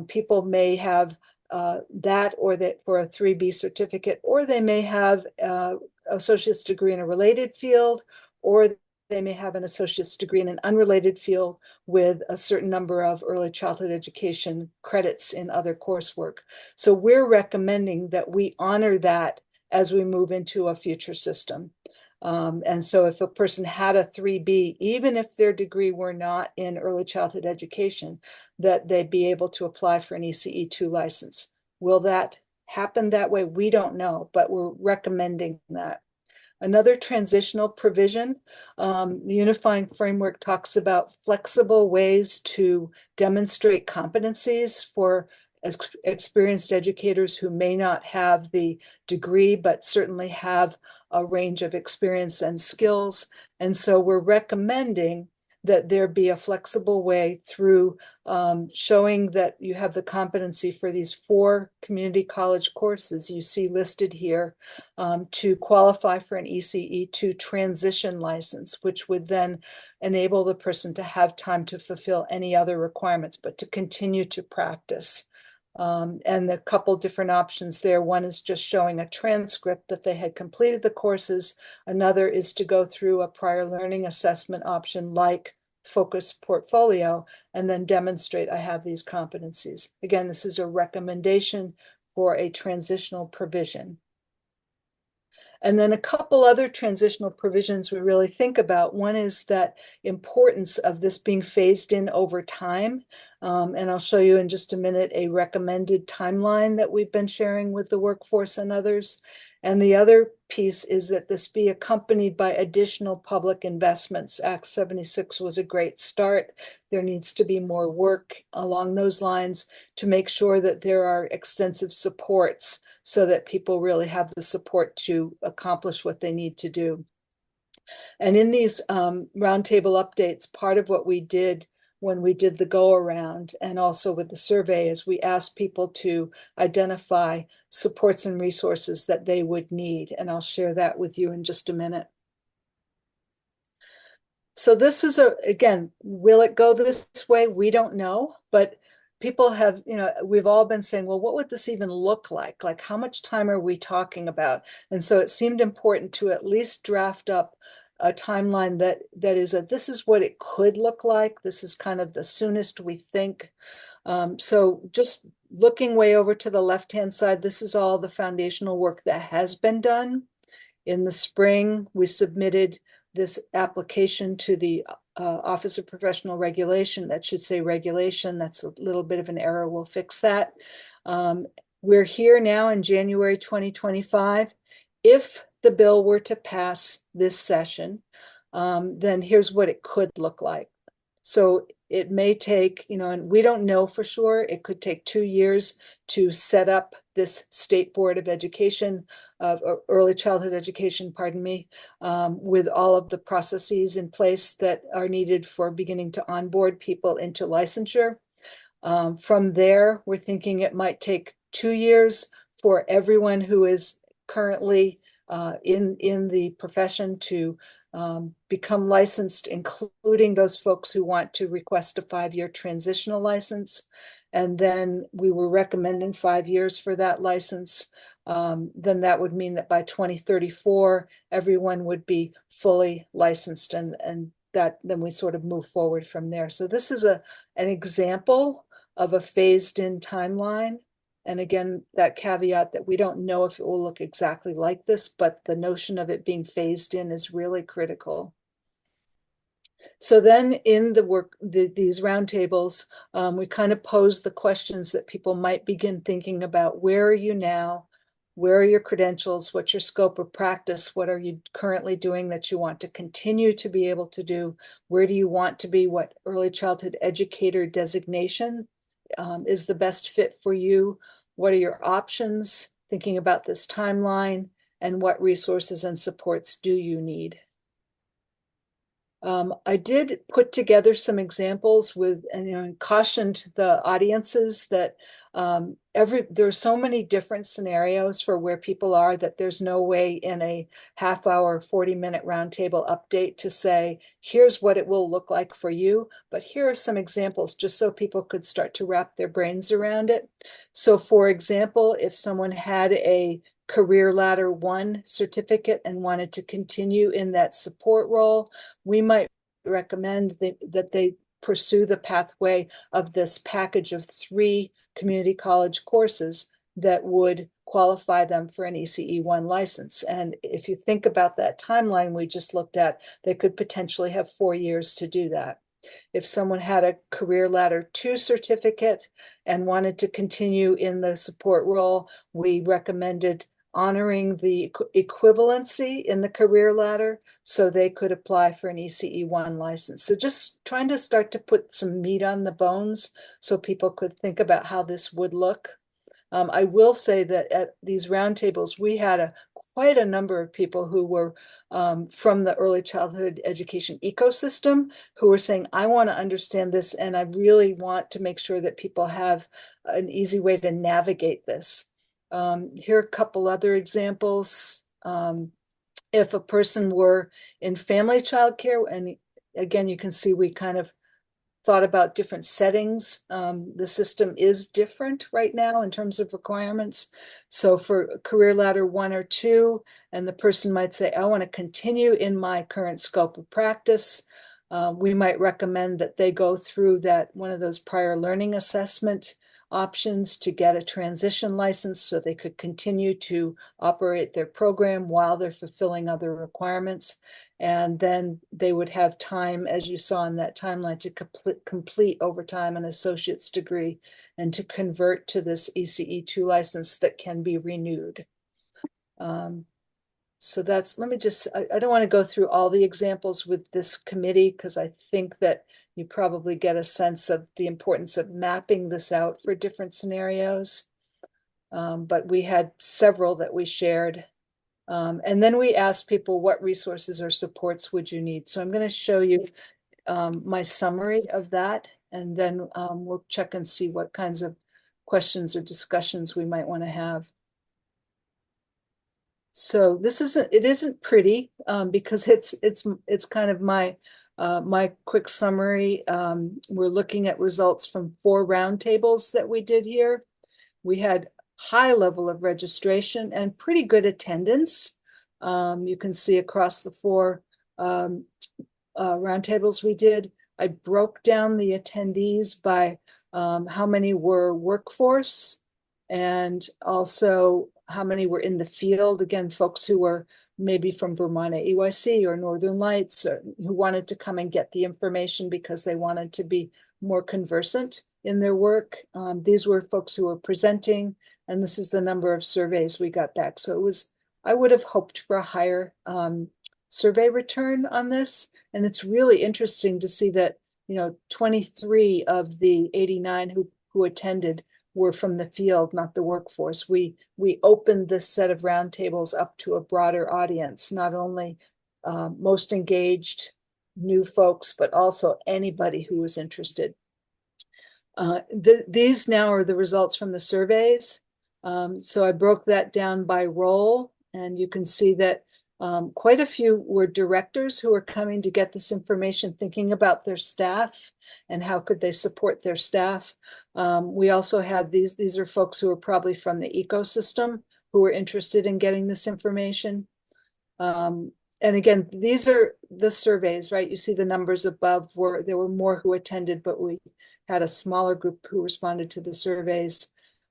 people may have that or that for a 3B certificate, or they may have associate's degree in a related field, or they may have an associate's degree in an unrelated field with a certain number of early childhood education credits in other coursework. So we're recommending that we honor that as we move into a future system. And so if a person had a 3B, even if their degree were not in early childhood education, that they'd be able to apply for an ECE2 license. Will that happen that way? We don't know, but we're recommending that. Another transitional provision, the unifying framework talks about flexible ways to demonstrate competencies for experienced educators who may not have the degree, but certainly have a range of experience and skills. And so we're recommending that there be a flexible way through showing that you have the competency for these 4 community college courses you see listed here to qualify for an ECE2 transition license, which would then enable the person to have time to fulfill any other requirements, but to continue to practice. And the couple different options there. One is just showing a transcript that they had completed the courses. Another is to go through a prior learning assessment option like Focus Portfolio and then demonstrate I have these competencies. Again, this is a recommendation for a transitional provision. And then a couple other transitional provisions we really think about. One is that importance of this being phased in over time. And I'll show you in just a minute a recommended timeline that we've been sharing with the workforce and others. And the other piece is that this be accompanied by additional public investments. Act 76 was a great start. There needs to be more work along those lines to make sure that there are extensive supports so that people really have the support to accomplish what they need to do. And in these roundtable updates, part of what we did when we did the go around and also with the survey is we asked people to identify supports and resources that they would need. And I'll share that with you in just a minute. So this was again, will it go this way? We don't know, but people have, we've all been saying, well, what would this even look like? Like, how much time are we talking about? And so it seemed important to at least draft up a timeline that is this is what it could look like. This is kind of the soonest we think. So just looking way over to the left-hand side, this is all the foundational work that has been done. In the spring, we submitted this application to the Office of Professional Regulation. That should say regulation. That's a little bit of an error. We'll fix that. We're here now in January 2025. If the bill were to pass this session, then here's what it could look like. So it may take, and we don't know for sure, it could take 2 years to set up this State Board of Education, Early Childhood Education, pardon me, with all of the processes in place that are needed for beginning to onboard people into licensure. From there, we're thinking it might take 2 years for everyone who is currently in the profession to become licensed, including those folks who want to request a 5-year transitional license. And then we were recommending 5 years for that license. Then that would mean that by 2034, everyone would be fully licensed, and that then we sort of move forward from there. So this is an example of a phased in timeline. And again, that caveat that we don't know if it will look exactly like this, but the notion of it being phased in is really critical. So then in the work, these roundtables, we kind of pose the questions that people might begin thinking about. Where are you now? Where are your credentials? What's your scope of practice? What are you currently doing that you want to continue to be able to do? Where do you want to be? What early childhood educator designation is the best fit for you? What are your options? Thinking about this timeline, and what resources and supports do you need? I did put together some examples with, and cautioned the audiences that there's so many different scenarios for where people are that there's no way in a half-hour, 40-minute roundtable update to say, here's what it will look like for you. But here are some examples just so people could start to wrap their brains around it. So for example, if someone had a Career Ladder 1 certificate and wanted to continue in that support role, we might recommend that they pursue the pathway of this package of 3 community college courses that would qualify them for an ECE1 license. And if you think about that timeline we just looked at, they could potentially have 4 years to do that. If someone had a Career Ladder 2 certificate and wanted to continue in the support role, we recommended honoring the equivalency in the career ladder so they could apply for an ECE1 license. So just trying to start to put some meat on the bones so people could think about how this would look. I will say that at these roundtables, we had quite a number of people who were from the early childhood education ecosystem who were saying, I want to understand this, and I really want to make sure that people have an easy way to navigate this. Here are a couple other examples. If a person were in family childcare, and again, you can see we kind of thought about different settings. The system is different right now in terms of requirements. So for Career Ladder 1 or 2, and the person might say, I want to continue in my current scope of practice, we might recommend that they go through one of those prior learning assessment options to get a transition license so they could continue to operate their program while they're fulfilling other requirements. And then they would have time, as you saw in that timeline, to complete over time an associate's degree and to convert to this ECE2 license that can be renewed. So that's, I don't want to go through all the examples with this committee because I think that you probably get a sense of the importance of mapping this out for different scenarios. But we had several that we shared. And then we asked people, what resources or supports would you need? So I'm going to show you my summary of that, and then we'll check and see what kinds of questions or discussions we might want to have. So it isn't pretty because it's kind of my quick summary. We're looking at results from 4 roundtables that we did here. We had high level of registration and pretty good attendance. You can see across the 4 roundtables we did. I broke down the attendees by how many were workforce and also how many were in the field. Again, folks who were maybe from Vermont AEYC or Northern Lights, or who wanted to come and get the information because they wanted to be more conversant in their work. These were folks who were presenting, and this is the number of surveys we got back. So I would have hoped for a higher survey return on this. And it's really interesting to see that, 23 of the 89 who attended were from the field, not the workforce. We opened this set of roundtables up to a broader audience, not only most engaged new folks, but also anybody who was interested. These now are the results from the surveys. So I broke that down by role, and you can see that quite a few were directors who were coming to get this information, thinking about their staff and how could they support their staff. We also had these are folks who are probably from the ecosystem who were interested in getting this information. And again, these are the surveys, right? You see the numbers above there were more who attended, but we had a smaller group who responded to the surveys.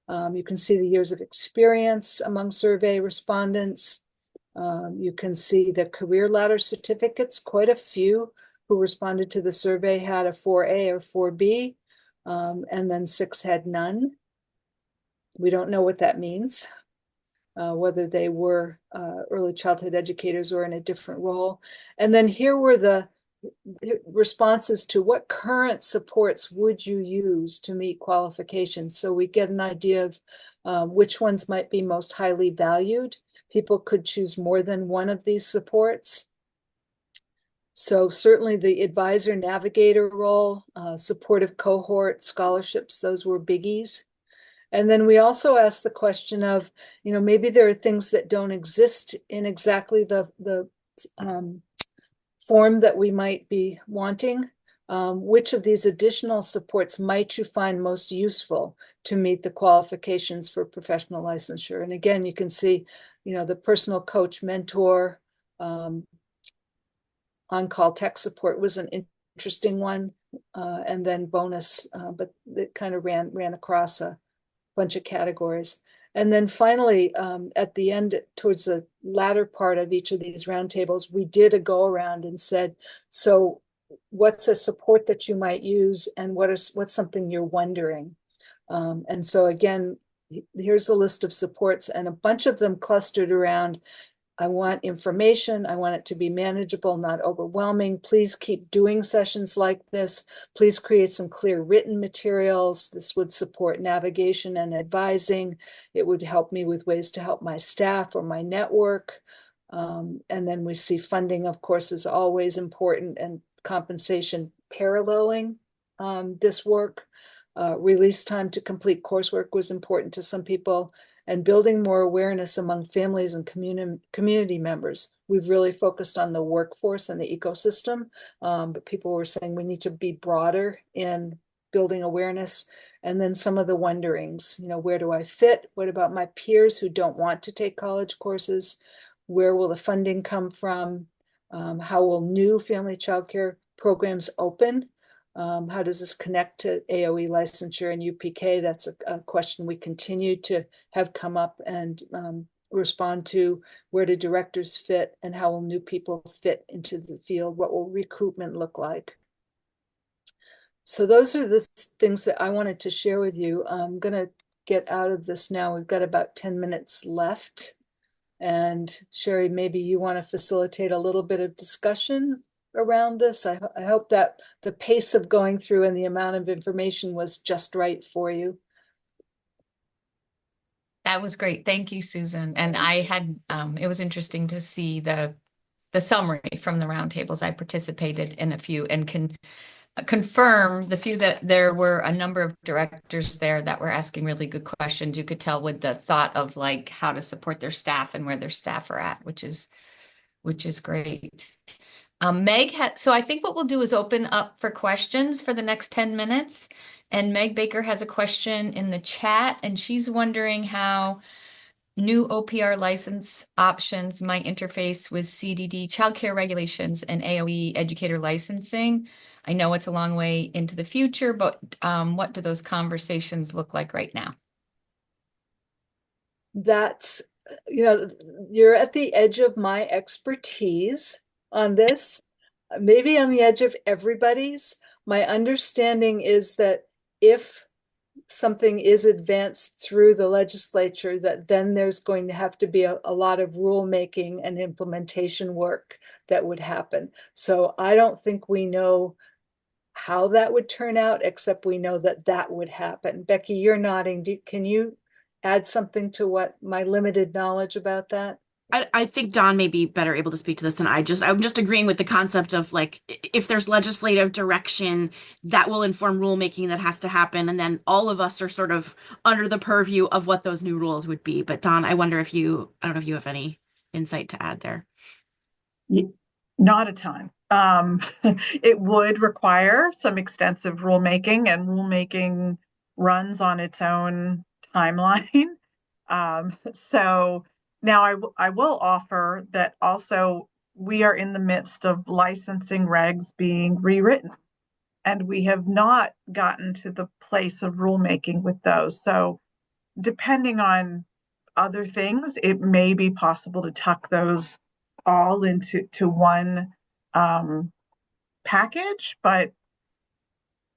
You can see the years of experience among survey respondents. You can see the career ladder certificates. Quite a few who responded to the survey had a 4A or 4B, and then 6 had none. We don't know what that means, whether they were early childhood educators or in a different role. And then here were the responses to what current supports would you use to meet qualifications, so we get an idea of which ones might be most highly valued. People could choose more than one of these supports. So certainly the advisor navigator role, supportive cohort, scholarships, those were biggies. And then we also asked the question of, maybe there are things that don't exist in exactly the form that we might be wanting. Which of these additional supports might you find most useful to meet the qualifications for professional licensure? And again, you can see, the personal coach, mentor, on-call tech support was an interesting one, and then bonus, but it kind of ran across a bunch of categories. And then finally, at the end, towards the latter part of each of these roundtables, we did a go around and said, so what's a support that you might use, and what's something you're wondering? And so again, here's a list of supports, and a bunch of them clustered around, I want information. I want it to be manageable, not overwhelming. Please keep doing sessions like this. Please create some clear written materials. This would support navigation and advising. It would help me with ways to help my staff or my network. And then we see funding, of course, is always important, and compensation paralleling this work. Release time to complete coursework was important to some people, and building more awareness among families and community members. We've really focused on the workforce and the ecosystem, but people were saying we need to be broader in building awareness. And then some of the wonderings, where do I fit? What about my peers who don't want to take college courses? Where will the funding come from? How will new family childcare programs open? How does this connect to AOE licensure and UPK? That's a question we continue to have come up and respond to. Where do directors fit, and how will new people fit into the field? What will recruitment look like? So those are the things that I wanted to share with you. I'm going to get out of this now. We've got about 10 minutes left. And Sherry, maybe you want to facilitate a little bit of discussion around this. I hope that the pace of going through and the amount of information was just right for you. That was great. Thank you, Susan. And I had, it was interesting to see the summary from the roundtables. I participated in a few and can confirm the few that there were a number of directors there that were asking really good questions. You could tell with the thought of like how to support their staff and where their staff are at, which is great. Meg, so I think what we'll do is open up for questions for the next 10 minutes. And Meg Baker has a question in the chat, and she's wondering how new OPR license options might interface with CDD childcare regulations and AOE educator licensing. I know it's a long way into the future, but what do those conversations look like right now? That's, you're at the edge of my expertise on this, maybe on the edge of everybody's. My understanding is that if something is advanced through the legislature, that then there's going to have to be a lot of rulemaking and implementation work that would happen. So I don't think we know how that would turn out, except we know that that would happen. Becky, you're nodding. Can you add something to what my limited knowledge about that? I think Dawn may be better able to speak to this than I'm just agreeing with the concept of like, if there's legislative direction that will inform rulemaking that has to happen, and then all of us are sort of under the purview of what those new rules would be. But Dawn, I don't know if you have any insight to add there. Not a ton. It would require some extensive rulemaking, and rulemaking runs on its own timeline. So now I will offer that also we are in the midst of licensing regs being rewritten, and we have not gotten to the place of rulemaking with those. So depending on other things, it may be possible to tuck those all into one package. But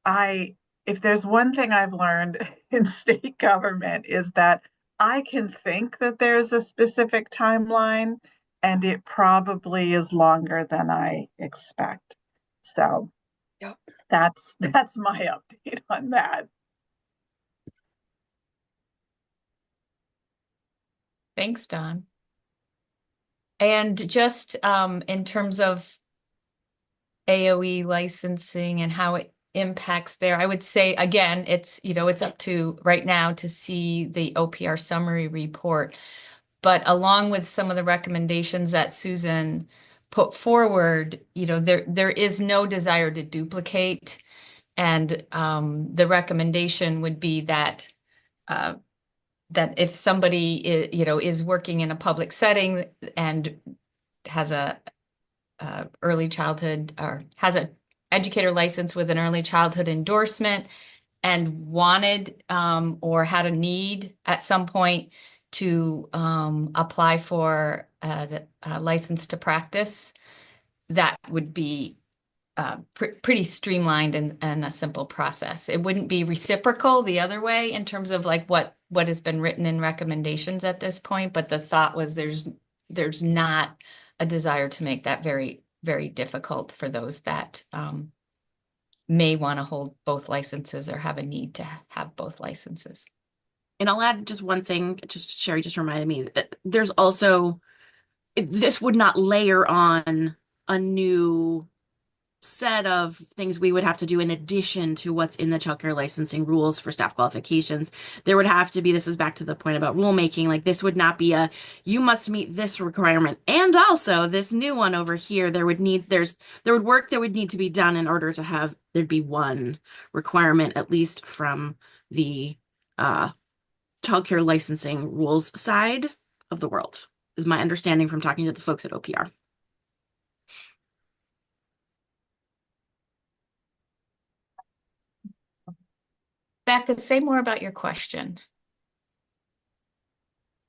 if there's one thing I've learned in state government, is that I can think that there's a specific timeline, and it probably is longer than I expect. So Yep. that's my update on that. Thanks, Don. And just in terms of AOE licensing and how it impacts there, I would say, again, it's, it's up to right now to see the OPR summary report. But along with some of the recommendations that Susan put forward, there is no desire to duplicate. And the recommendation would be that that if somebody is working in a public setting and has a early childhood or has an educator license with an early childhood endorsement and wanted or had a need at some point to apply for a license to practice, that would be pretty streamlined and a simple process. It wouldn't be reciprocal the other way in terms of like what has been written in recommendations at this point, but the thought was there's not a desire to make that very, very difficult for those that may want to hold both licenses or have a need to have both licenses. And I'll add just one thing, just Sherry just reminded me that there's also, this would not layer on a new set of things we would have to do in addition to what's in the childcare licensing rules for staff qualifications. There would have to be, this is back to the point about rulemaking, like this would not be you must meet this requirement and also this new one over here. There would need to be done in order to have, there'd be one requirement, at least from the childcare licensing rules side of the world, is my understanding from talking to the folks at OPR. Becca, say more about your question.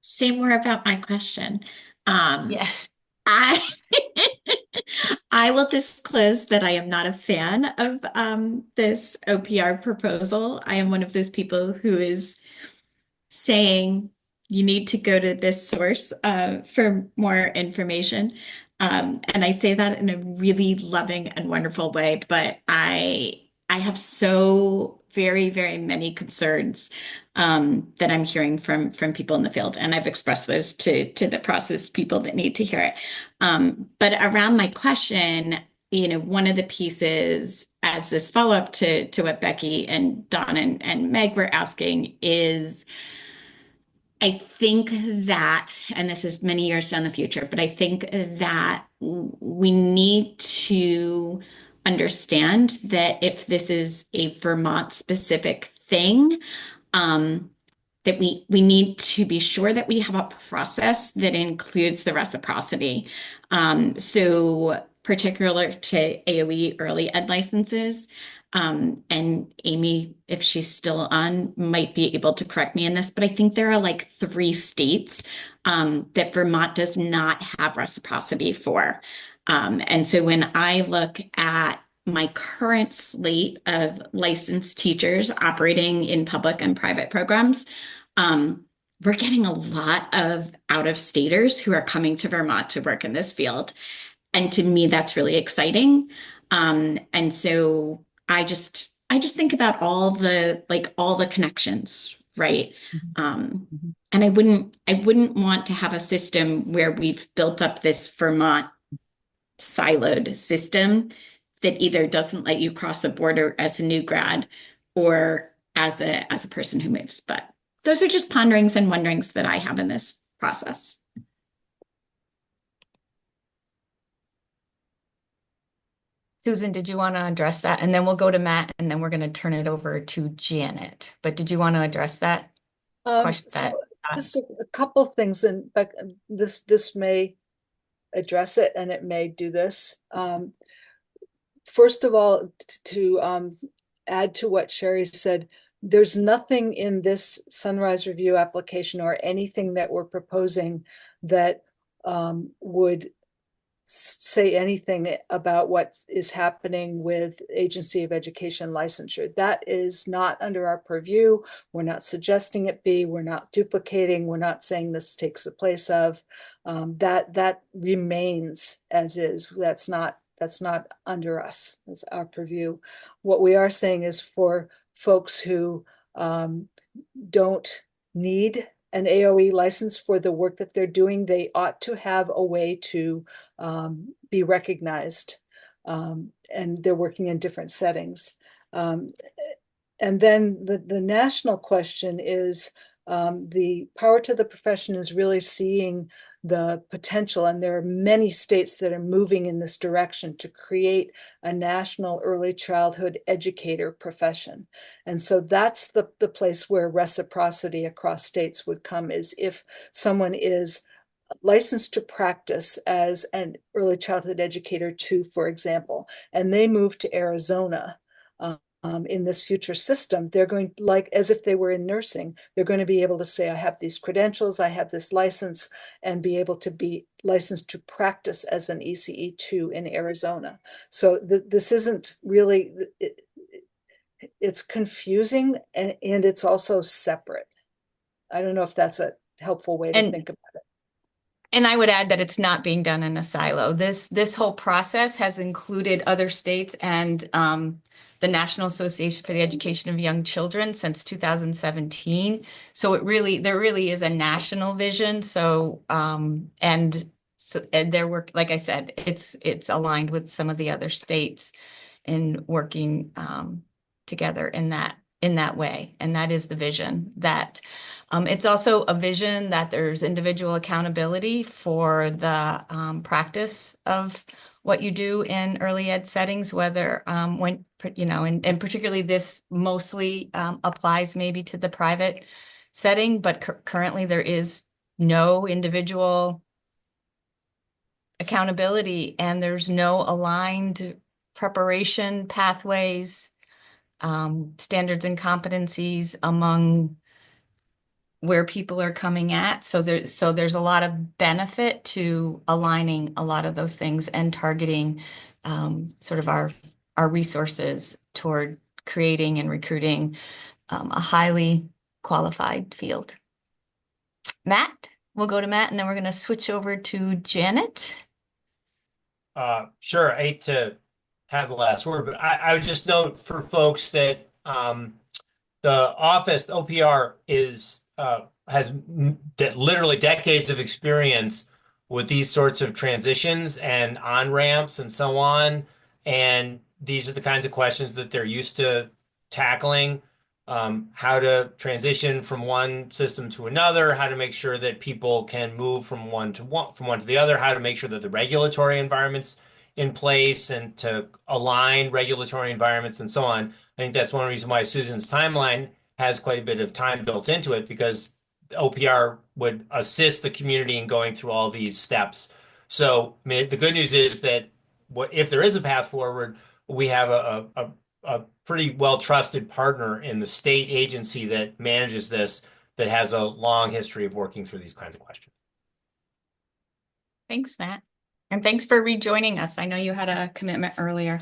Say more about my question. Yes. I will disclose that I am not a fan of this OPR proposal. I am one of those people who is saying you need to go to this source for more information. And I say that in a really loving and wonderful way, but I have so very, very many concerns that I'm hearing from people in the field, and I've expressed those to the process people that need to hear it. But around my question, one of the pieces as this follow-up to what Becky and Don and Meg were asking is, I think that, and this is many years down the future, but I think that we need to understand that if this is a Vermont specific thing, that we need to be sure that we have a process that includes the reciprocity. So particular to AOE early ed licenses, and Amy, if she's still on, might be able to correct me in this, but I think there are like 3 states that Vermont does not have reciprocity for. And so when I look at my current slate of licensed teachers operating in public and private programs, we're getting a lot of out-of-staters who are coming to Vermont to work in this field. And to me, that's really exciting. And so I just think about all the connections, right? And I wouldn't want to have a system where we've built up this Vermont siloed system that either doesn't let you cross a border as a new grad or as a person who moves. But those are just ponderings and wonderings that I have in this process. Susan, did you want to address that? And then we'll go to Matt, and then we're going to turn it over to Janet. But did you want to address that question? So just a couple things, and this may address it, and it may do this. First of all, to add to what Sherry said, there's nothing in this Sunrise Review application or anything that we're proposing that would say anything about what is happening with Agency of Education licensure. That is not under our purview. We're not suggesting it be. We're not duplicating. We're not saying this takes the place of. That remains as is. That's not That's not under us. That's our purview. What we are saying is for folks who don't need an AOE license for the work that they're doing, they ought to have a way to be recognized. And they're working in different settings. And then the national question is, the Power to the Profession is really seeing the potential, and there are many states that are moving in this direction to create a national early childhood educator profession. And so that's the place where reciprocity across states would come, is if someone is licensed to practice as an early childhood educator too, for example, and they move to Arizona, in this future system, they're going, like as if they were in nursing, they're going to be able to say, I have these credentials, I have this license, and be able to be licensed to practice as an ECE2 in Arizona. So this isn't really, it's confusing, and it's also separate. I don't know if that's a helpful way to think about it. And I would add that it's not being done in a silo. This whole process has included other states and the National Association for the Education of Young Children since 2017. So there really is a national vision. So and their work, like I said, it's aligned with some of the other states in working together in that way. And that is the vision. That it's also a vision that there's individual accountability for the practice of what you do in early ed settings, whether when, and particularly this mostly applies maybe to the private setting, but currently there is no individual accountability, and there's no aligned preparation pathways, standards and competencies among where people are coming at. So there's a lot of benefit to aligning a lot of those things and targeting sort of our resources toward creating and recruiting a highly qualified field. Matt, we'll go to Matt, and then we're going to switch over to Janet. Sure. I hate to have the last word, but I would just note for folks that the office, the OPR, has literally decades of experience with these sorts of transitions and on-ramps and so on. And these are the kinds of questions that they're used to tackling, how to transition from one system to another, how to make sure that people can move from one to the other, how to make sure that the regulatory environment's in place and to align regulatory environments and so on. I think that's one reason why Susan's timeline has quite a bit of time built into it, because OPR would assist the community in going through all these steps. So the good news is that if there is a path forward, we have a pretty well-trusted partner in the state agency that manages this, that has a long history of working through these kinds of questions. Thanks, Matt. And thanks for rejoining us. I know you had a commitment earlier.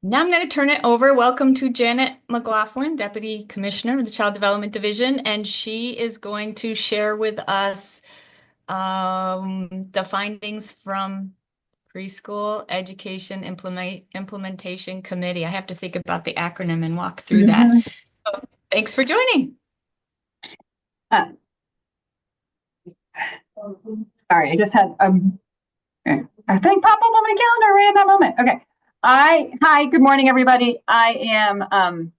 Now I'm going to turn it over. Welcome to Janet McLaughlin, Deputy Commissioner of the Child Development Division, and she is going to share with us the findings from Preschool Education Implementation Committee. I have to think about the acronym and walk through that. So, thanks for joining. Sorry, I just had a thing pop up on my calendar right at that moment. Okay. Hi, good morning, everybody. I am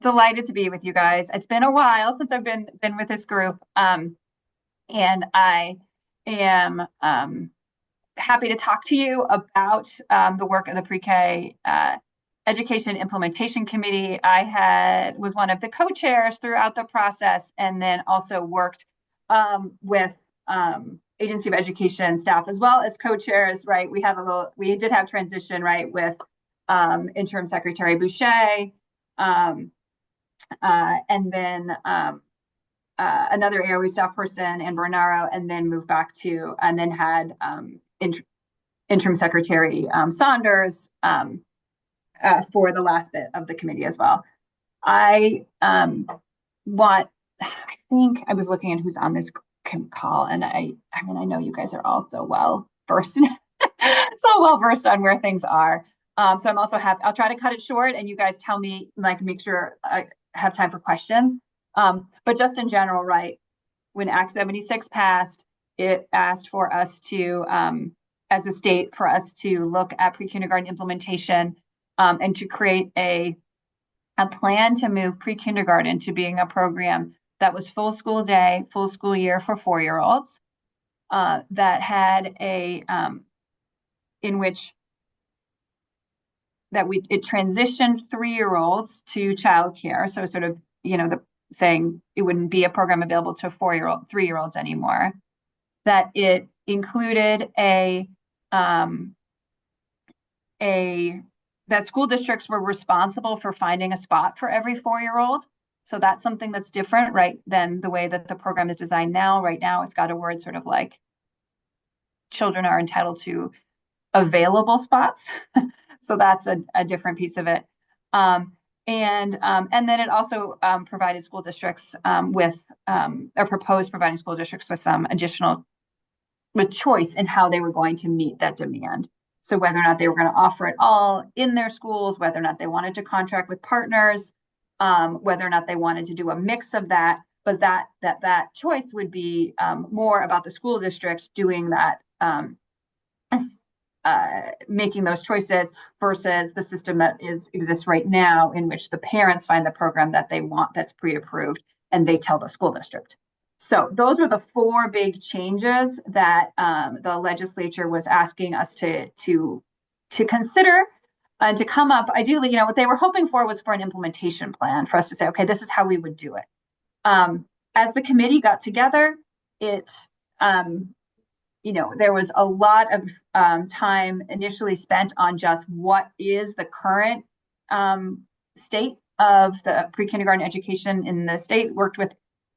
delighted to be with you guys. It's been a while since I've been with this group, and I am happy to talk to you about the work of the Pre-K Education Implementation Committee. I was one of the co-chairs throughout the process, and then also worked with Agency of Education staff as well as co-chairs, right? We did have transition, right, with Interim Secretary Boucher, and then another AOE staff person, Ann Bernaro, and then moved back to, and then had Interim Secretary Saunders for the last bit of the committee as well. I think I was looking at who's on this call, and I mean, I know you guys are all so well versed in so well versed on where things are. So I'm also happy. I'll try to cut it short, and you guys tell me, like, make sure I have time for questions. But just in general, right? When Act 76 passed, it asked for us to, as a state, for us to look at pre-kindergarten implementation and to create a plan to move pre-kindergarten to being a program that was full school day, full school year for 4-year-olds, that had a, in which that it transitioned 3-year-olds to childcare. So sort of, saying it wouldn't be a program available to 3-year-olds anymore. That it included that school districts were responsible for finding a spot for every 4-year-old. So that's something that's different, right, than the way that the program is designed now. Right now, it's got a word sort of like children are entitled to available spots. So that's a different piece of it. And then it also provided school districts or proposed providing school districts with some additional choice in how they were going to meet that demand. So whether or not they were going to offer it all in their schools, whether or not they wanted to contract with partners, whether or not they wanted to do a mix of that, but that choice would be more about the school districts doing that, making those choices versus the system that exists right now, in which the parents find the program that they want that's pre-approved and they tell the school district. So those are the 4 big changes that the legislature was asking us to consider and to come up. Ideally, what they were hoping for was for an implementation plan for us to say, okay, this is how we would do it. As the committee got together, there was a lot of time initially spent on just what is the current state of the pre-kindergarten education in the state. Worked with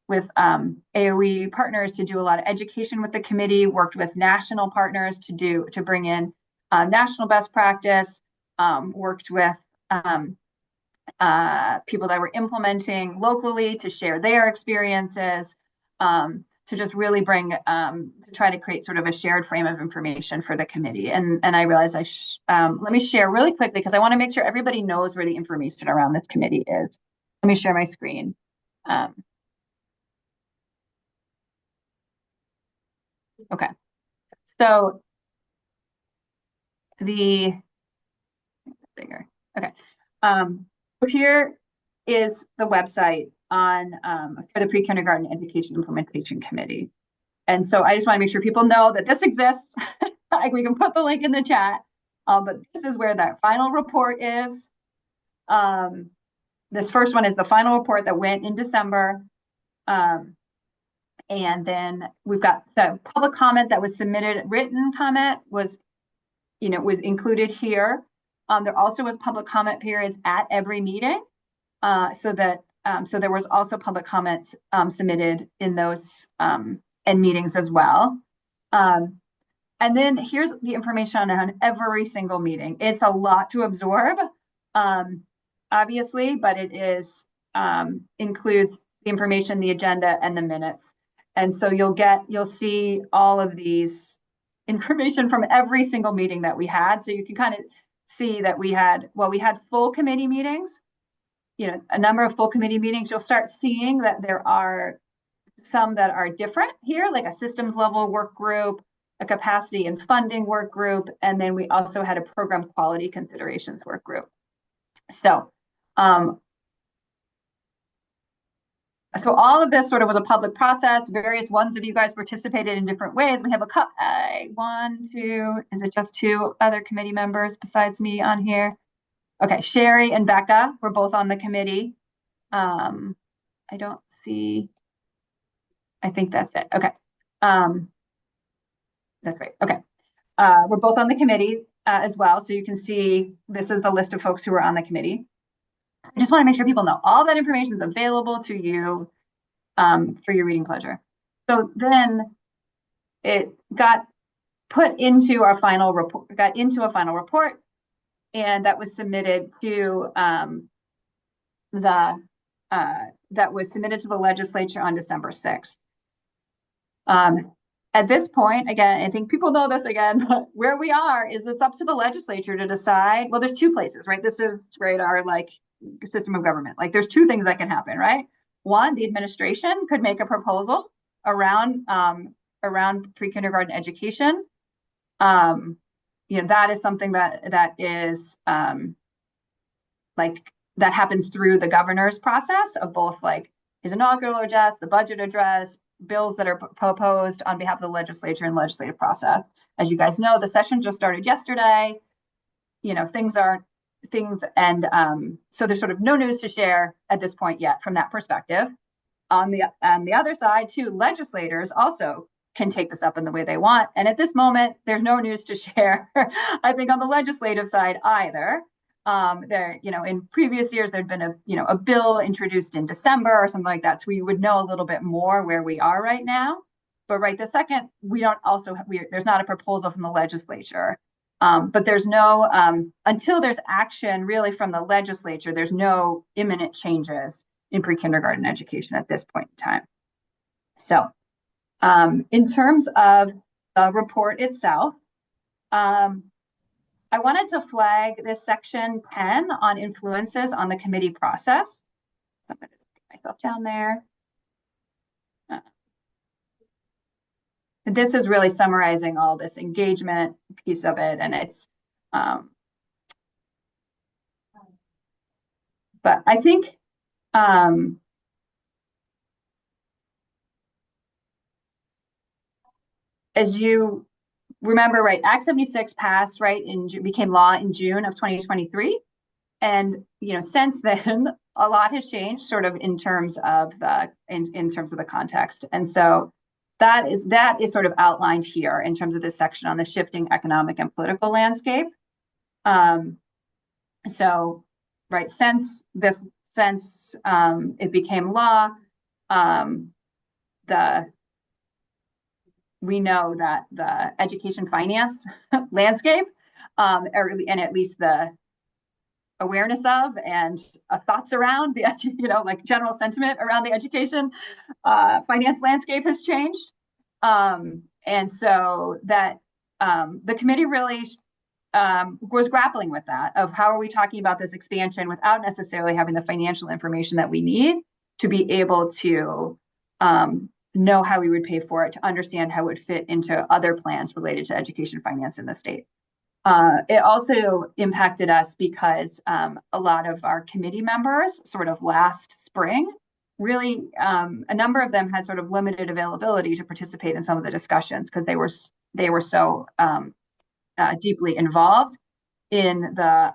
AOE partners to do a lot of education with the committee. Worked with national partners to bring in national best practice. Worked with people that were implementing locally to share their experiences. To just really bring, to try to create sort of a shared frame of information for the committee. And I realized let me share really quickly, because I want to make sure everybody knows where the information around this committee is. Let me share my screen. Okay. So bigger. Okay. Here is the website for the Pre-Kindergarten Education Implementation Committee. And so I just want to make sure people know that this exists. We can put the link in the chat, but this is where that final report is. This first one is the final report that went in December. And then we've got the public comment that was submitted. Written comment was included here. There also was public comment periods at every meeting, so there was also public comments submitted in those and meetings as well. And then here's the information on every single meeting. It's a lot to absorb, obviously, but it is includes the information, the agenda, and the minutes. And so you'll see all of these information from every single meeting that we had. So you can kind of see that we had full committee meetings, a number of full committee meetings. You'll start seeing that there are some that are different here, like a systems level work group, a capacity and funding work group, and then we also had a program quality considerations work group. So, so all of this sort of was a public process. Various ones of you guys participated in different ways. We have a couple, is it just 2 other committee members besides me on here? Okay, Sherry and Becca were both on the committee. I don't see, I think that's it. Okay. That's right. Okay. We're both on the committee as well. So you can see this is the list of folks who are on the committee. I just want to make sure people know all that information is available to you for your reading pleasure. So then it got put into our final report, and that was submitted to the legislature on December 6th. at this point, again, I think people know this again, but where we are is it's up to the legislature to decide. Well, there's two places, right? This is right, our like system of government. Like there's two things that can happen, right? One, the administration could make a proposal around pre-kindergarten education. That is something that is like that happens through the governor's process of both like his inaugural address, the budget address, bills that are proposed on behalf of the legislature and legislative process. As you guys know, the session just started yesterday. So there's sort of no news to share at this point yet from that perspective. On the other side, too, legislators also can take this up in the way they want. And at this moment, there's no news to share, I think, on the legislative side either. In previous years, there'd been a bill introduced in December or something like that. So we would know a little bit more where we are right now. But right this second, there's not a proposal from the legislature. But there's no, until there's action really from the legislature, there's no imminent changes in pre-kindergarten education at this point in time. So in terms of the report itself, I wanted to flag this section 10 on influences on the committee process. I'm going to put myself down there. This is really summarizing all this engagement piece of it, and it's but I think as you remember, right, Act 76 passed, right, became law in June of 2023. And, since then, a lot has changed sort of in terms of in terms of the context. And so that is sort of outlined here in terms of this section on the shifting economic and political landscape. So, right, since it became law, we know that the education finance landscape, and at least the awareness of and thoughts around the like general sentiment around the education finance landscape has changed, and so that the committee really was grappling with that of how are we talking about this expansion without necessarily having the financial information that we need to be able to know how we would pay for it, to understand how it would fit into other plans related to education finance in the state. It also impacted us because a lot of our committee members sort of last spring, really a number of them had sort of limited availability to participate in some of the discussions because they were so deeply involved in the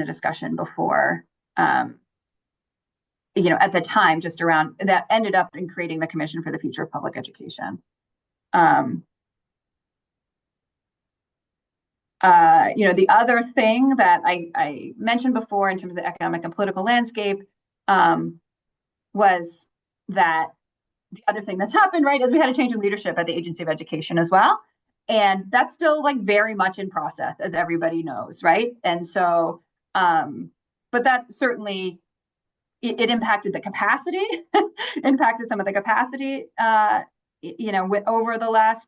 discussion before at the time, just around that ended up in creating the Commission for the Future of Public Education. The other thing that I mentioned before in terms of the economic and political landscape was that the other thing that's happened, right, is we had a change in leadership at the Agency of Education as well. And that's still like very much in process, as everybody knows, right? And so, but that certainly, it impacted the capacity, impacted some of the capacity, over the last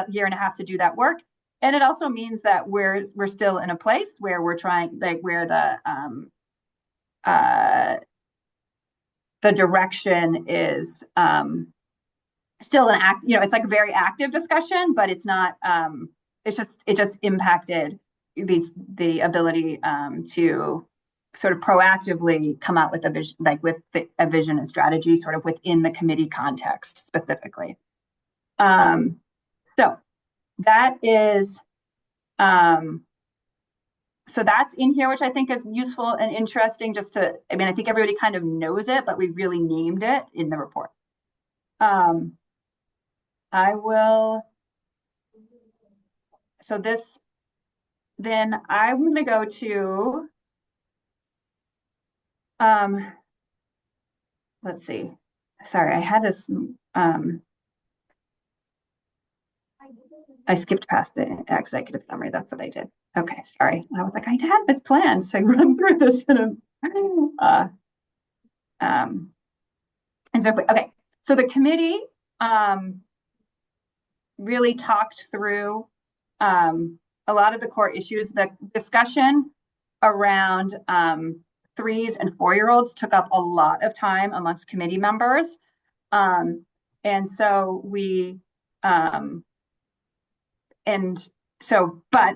year and a half to do that work. And it also means that we're still in a place where we're trying, like where the direction is still an act, it's like a very active discussion, but it's not, it just impacted the ability to sort of proactively come out with a vision, like with a vision and strategy sort of within the committee context specifically. So that is, so that's in here, which I think is useful and interesting I think everybody kind of knows it, but we really named it in the report. Then I'm going to go to, let's see. Sorry, I had this, I skipped past the executive summary. That's what I did. Okay, sorry. I was like, I had this planned, so I run through this in a, okay. So the committee really talked through a lot of the core issues. The discussion around 3s and 4-year-olds took up a lot of time amongst committee members. And so we, but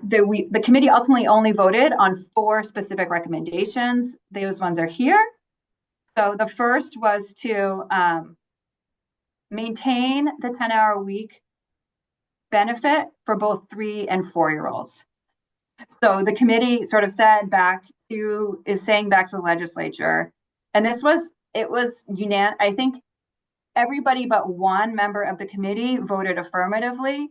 the committee ultimately only voted on 4 specific recommendations. Those ones are here. So the first was to maintain the 10-hour week benefit for both 3 and 4-year-olds. So the committee sort of saying back to the legislature, and it was unanimous. I think everybody but one member of the committee voted affirmatively,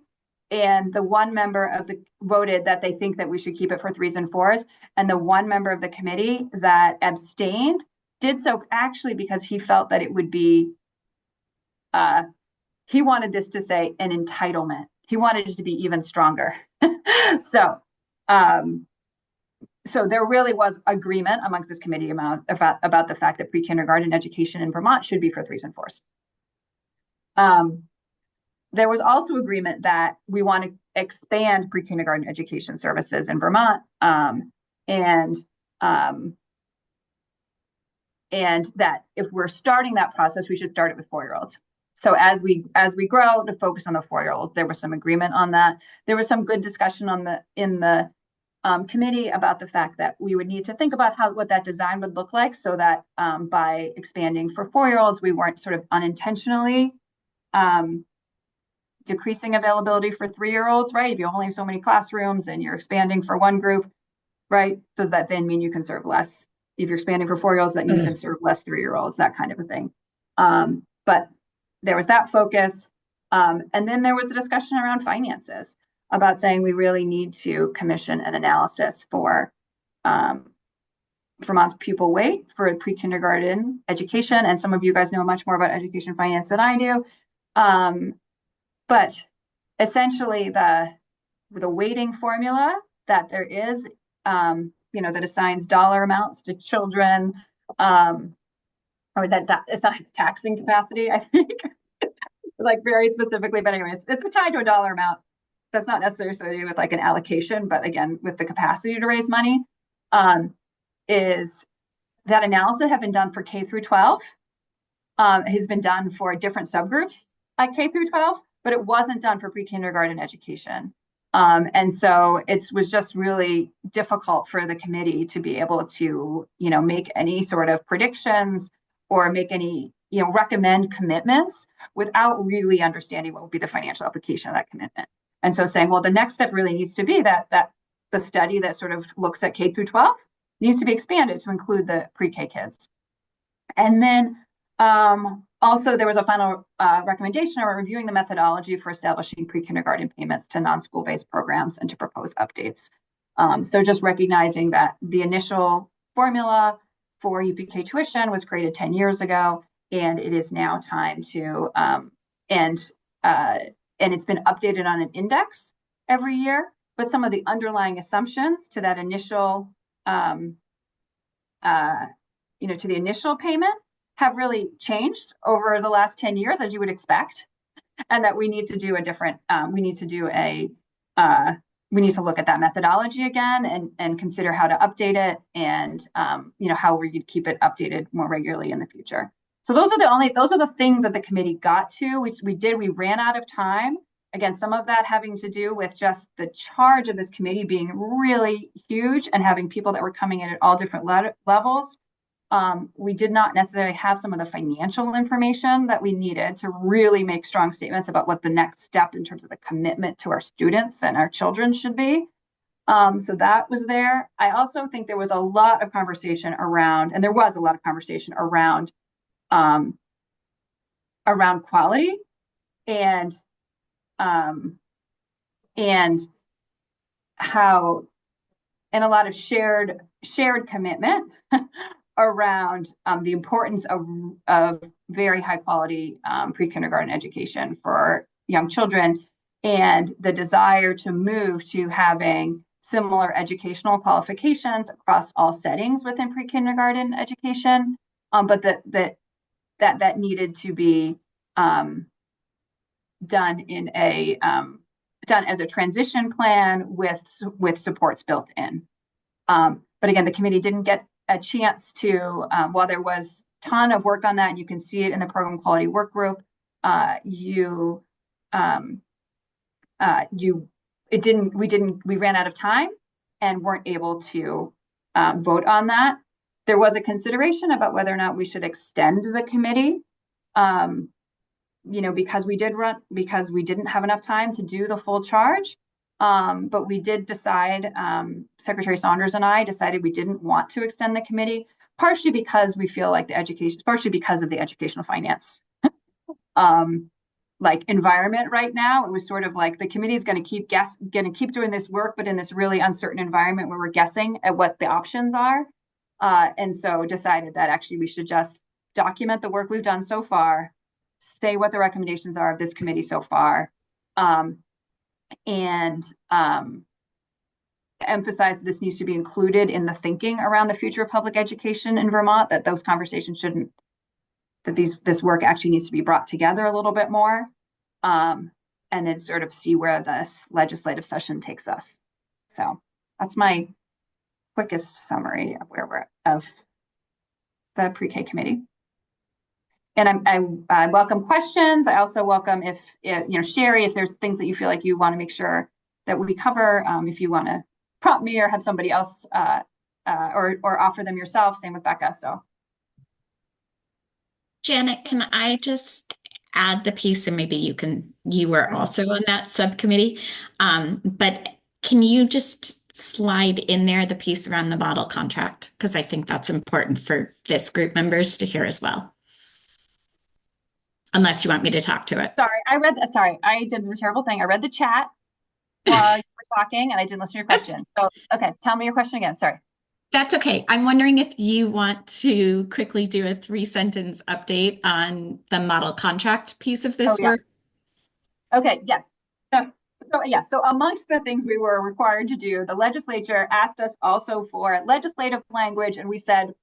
and the one member voted that they think that we should keep it for 3s and 4s, and the one member of the committee that abstained did so actually because he felt that it would be, he wanted this to say an entitlement. He wanted it to be even stronger. So there really was agreement amongst this committee about the fact that pre-kindergarten education in Vermont should be for 3s and 4s. There was also agreement that we want to expand pre-kindergarten education services in Vermont, and that if we're starting that process, we should start it with 4-year-olds. So as we grow, to focus on the 4-year-old, there was some agreement on that. There was some good discussion in the committee about the fact that we would need to think about what that design would look like, so that by expanding for 4-year-olds, we weren't sort of unintentionally decreasing availability for 3-year-olds, right? If you only have so many classrooms and you're expanding for one group, right? Does that then mean you can serve less? If you're expanding for 4-year-olds, that means you can serve less 3-year-olds, that kind of a thing. But there was that focus. And then there was the discussion around finances, about saying we really need to commission an analysis for Vermont's pupil weight for pre-kindergarten education. And some of you guys know much more about education finance than I do. But essentially the weighting formula that there is, that assigns dollar amounts to children, or that assigns taxing capacity, I think, like very specifically, but anyways, it's tied to a dollar amount. That's not necessarily with like an allocation, but again, with the capacity to raise money, is that analysis have been done for K through 12, has been done for different subgroups at K through 12, but it wasn't done for pre-kindergarten education. And so it was just really difficult for the committee to be able to, make any sort of predictions or make any, recommend commitments without really understanding what would be the financial application of that commitment. And so saying, well, the next step really needs to be that the study that sort of looks at K through 12 needs to be expanded to include the pre-K kids. And then also there was a final recommendation around reviewing the methodology for establishing pre-kindergarten payments to non-school-based programs and to propose updates. So just recognizing that the initial formula for UPK tuition was created 10 years ago, and it is now time to, and it's been updated on an index every year, but some of the underlying assumptions to that initial, to the initial payment have really changed over the last 10 years, as you would expect, and that we need to do a different, we need to look at that methodology again and consider how to update it and, how we could keep it updated more regularly in the future. So those are the things that the committee got to, which we ran out of time. Again, some of that having to do with just the charge of this committee being really huge and having people that were coming in at all different levels. We did not necessarily have some of the financial information that we needed to really make strong statements about what the next step in terms of the commitment to our students and our children should be. So that was there. I also think there was a lot of conversation around, and there was a lot of conversation around quality and how, and a lot of shared commitment around the importance of very high quality pre-kindergarten education for young children, and the desire to move to having similar educational qualifications across all settings within pre-kindergarten education, but that needed to be done in a done as a transition plan with supports built in. But again, the committee didn't get a chance to, while there was a ton of work on that, and you can see it in the program quality work group, we ran out of time and weren't able to vote on that. There was a consideration about whether or not we should extend the committee, because we didn't have enough time to do the full charge. But we did decide, Secretary Saunders and I decided we didn't want to extend the committee, partially because we feel like partially because of the educational finance environment right now. It was sort of like the committee is going to keep doing this work, but in this really uncertain environment where we're guessing at what the options are. And so decided that actually we should just document the work we've done so far, say what the recommendations are of this committee so far, and emphasize that this needs to be included in the thinking around the future of public education in Vermont, that those conversations shouldn't, that this work actually needs to be brought together a little bit more, and then sort of see where this legislative session takes us. So that's my quickest summary of where we're of the pre-K committee. And I welcome questions. I also welcome if Sherry, if there's things that you feel like you want to make sure that we cover, if you want to prompt me or have somebody else or offer them yourself, same with Becca. So Janet, can I just add the piece, and maybe you were also on that subcommittee, but can you just slide in there the piece around the model contract? Because I think that's important for this group members to hear as well. Unless you want me to talk to it. Sorry, I did a terrible thing. I read the chat while you were talking and I didn't listen to your question. So, okay, tell me your question again. Sorry. That's okay. I'm wondering if you want to quickly do a 3-sentence update on the model contract piece of this work. Okay, yes. So amongst the things we were required to do, the legislature asked us also for legislative language, and we said,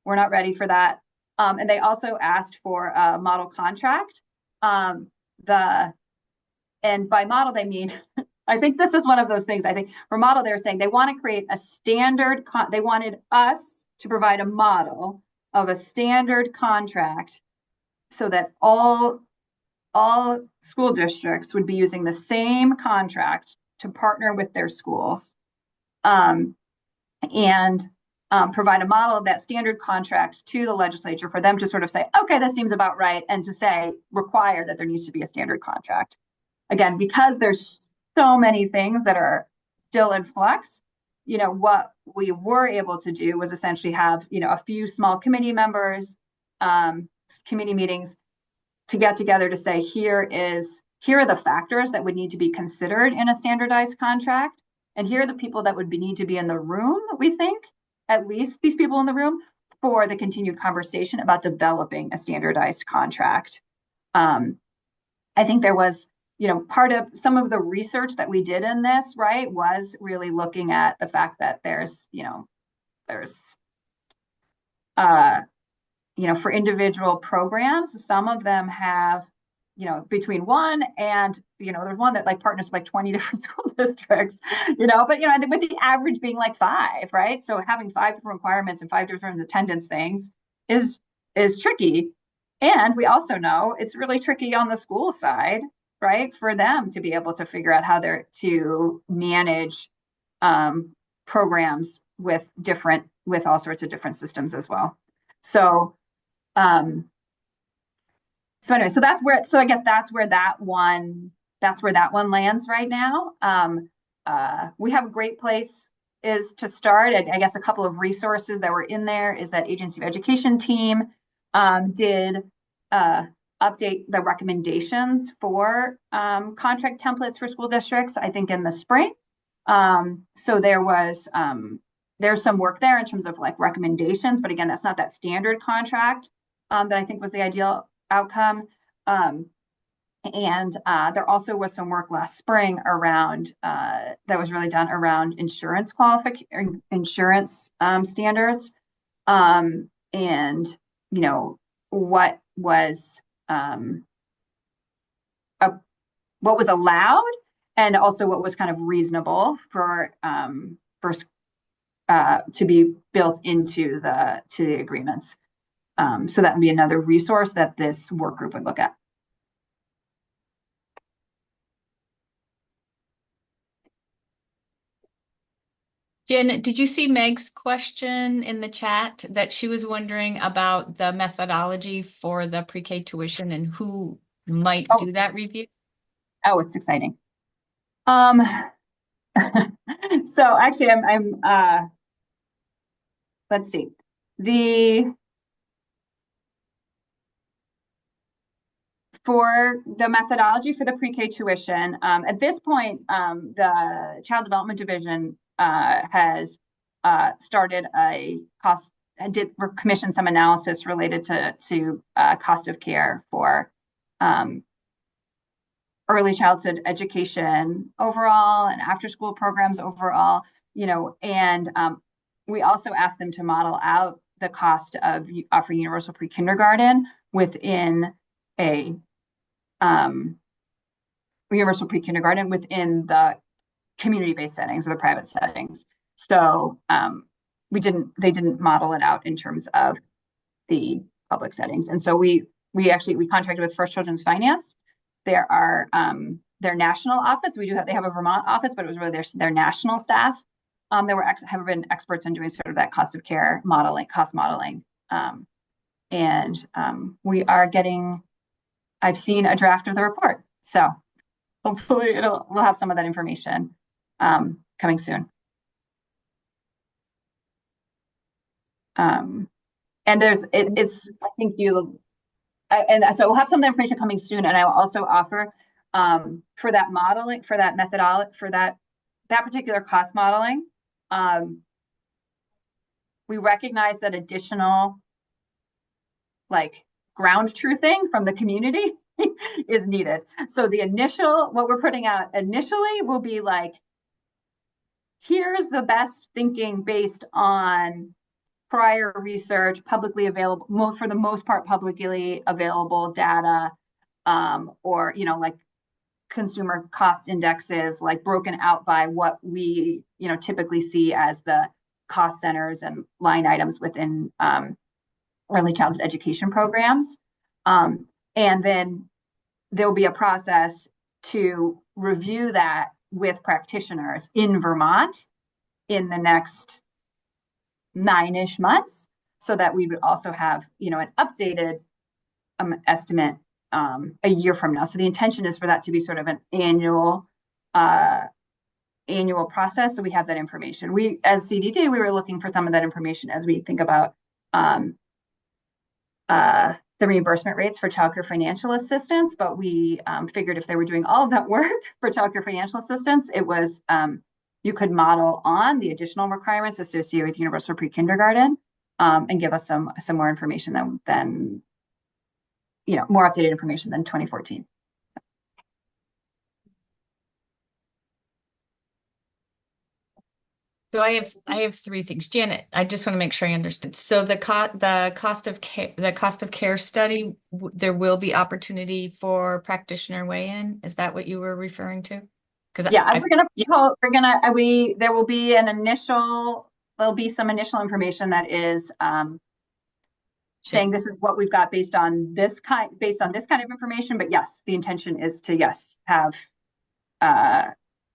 we're not ready for that. And they also asked for a model contract. And by model, they mean, I think this is one of those things. I think for model, they're saying they want to create a standard, they wanted us to provide a model of a standard contract so that all school districts would be using the same contract to partner with their schools. Provide a model of that standard contract to the legislature for them to sort of say, okay, this seems about right, and to say, require that there needs to be a standard contract. Again, because there's so many things that are still in flux, what we were able to do was essentially have, a few small committee members, committee meetings to get together to say, here are the factors that would need to be considered in a standardized contract. And here are the people that would need to be in the room, we think, at least these people in the room, for the continued conversation about developing a standardized contract. I think there was, part of some of the research that we did in this, right, was really looking at the fact that there's for individual programs, some of them have, between one and, there's one that partners with 20 different school districts, but, with the average being 5, right? So having 5 different requirements and 5 different attendance things is tricky. And we also know it's really tricky on the school side, right? For them to be able to figure out how they're to manage programs with all sorts of different systems as well. So, so I guess that's where that one lands right now. We have a great place is to start. I guess a couple of resources that were in there is that Agency of Education team did update the recommendations for contract templates for school districts, I think in the spring. So there's some work there in terms of recommendations, but again, that's not that standard contract that I think was the ideal outcome. And there also was some work last spring around that was really done around insurance standards, and what was what was allowed and also what was kind of reasonable for to be built into the agreements. So that would be another resource that this work group would look at. Janet, did you see Meg's question in the chat that she was wondering about the methodology for the pre-K tuition and who might do that review? Oh, it's exciting. So actually I'm let's see. For the methodology for the pre-K tuition, at this point, the Child Development Division has started commissioned some analysis related to cost of care for early childhood education overall and after school programs overall, and we also asked them to model out the cost of offering universal pre-kindergarten within a universal pre-kindergarten within the community-based settings or the private settings. So they didn't model it out in terms of the public settings. And so we contracted with First Children's Finance. There are their national office. They have a Vermont office, but it was really their national staff. Have been experts in doing sort of that cost of care modeling, cost modeling. We are getting, I've seen a draft of the report. So hopefully we'll have some of that information coming soon. And I think so we'll have some of the information coming soon. And I will also offer for that modeling, for that methodology, for that particular cost modeling, we recognize that additional ground truthing from the community is needed. So what we're putting out initially will be here's the best thinking based on prior research, publicly available, for the most part, publicly available data, or, consumer cost indexes, broken out by what we, typically see as the cost centers and line items within early childhood education programs. And then there'll be a process to review that with practitioners in Vermont in the next 9-ish months, so that we would also have, an updated estimate a year from now. So the intention is for that to be sort of an annual process. So we have that information. We, as CDD, we were looking for some of that information as we think about the reimbursement rates for childcare financial assistance, but we figured if they were doing all of that work for childcare financial assistance, it was you could model on the additional requirements associated with universal pre-kindergarten and give us some more information than more updated information than 2014. So I have three things. Janet, I just want to make sure I understood. So the cost of care study, there will be opportunity for practitioner weigh-in. Is that what you were referring to? Because there'll be some initial information that is saying this is what we've got based on this kind of information. But yes, the intention is to have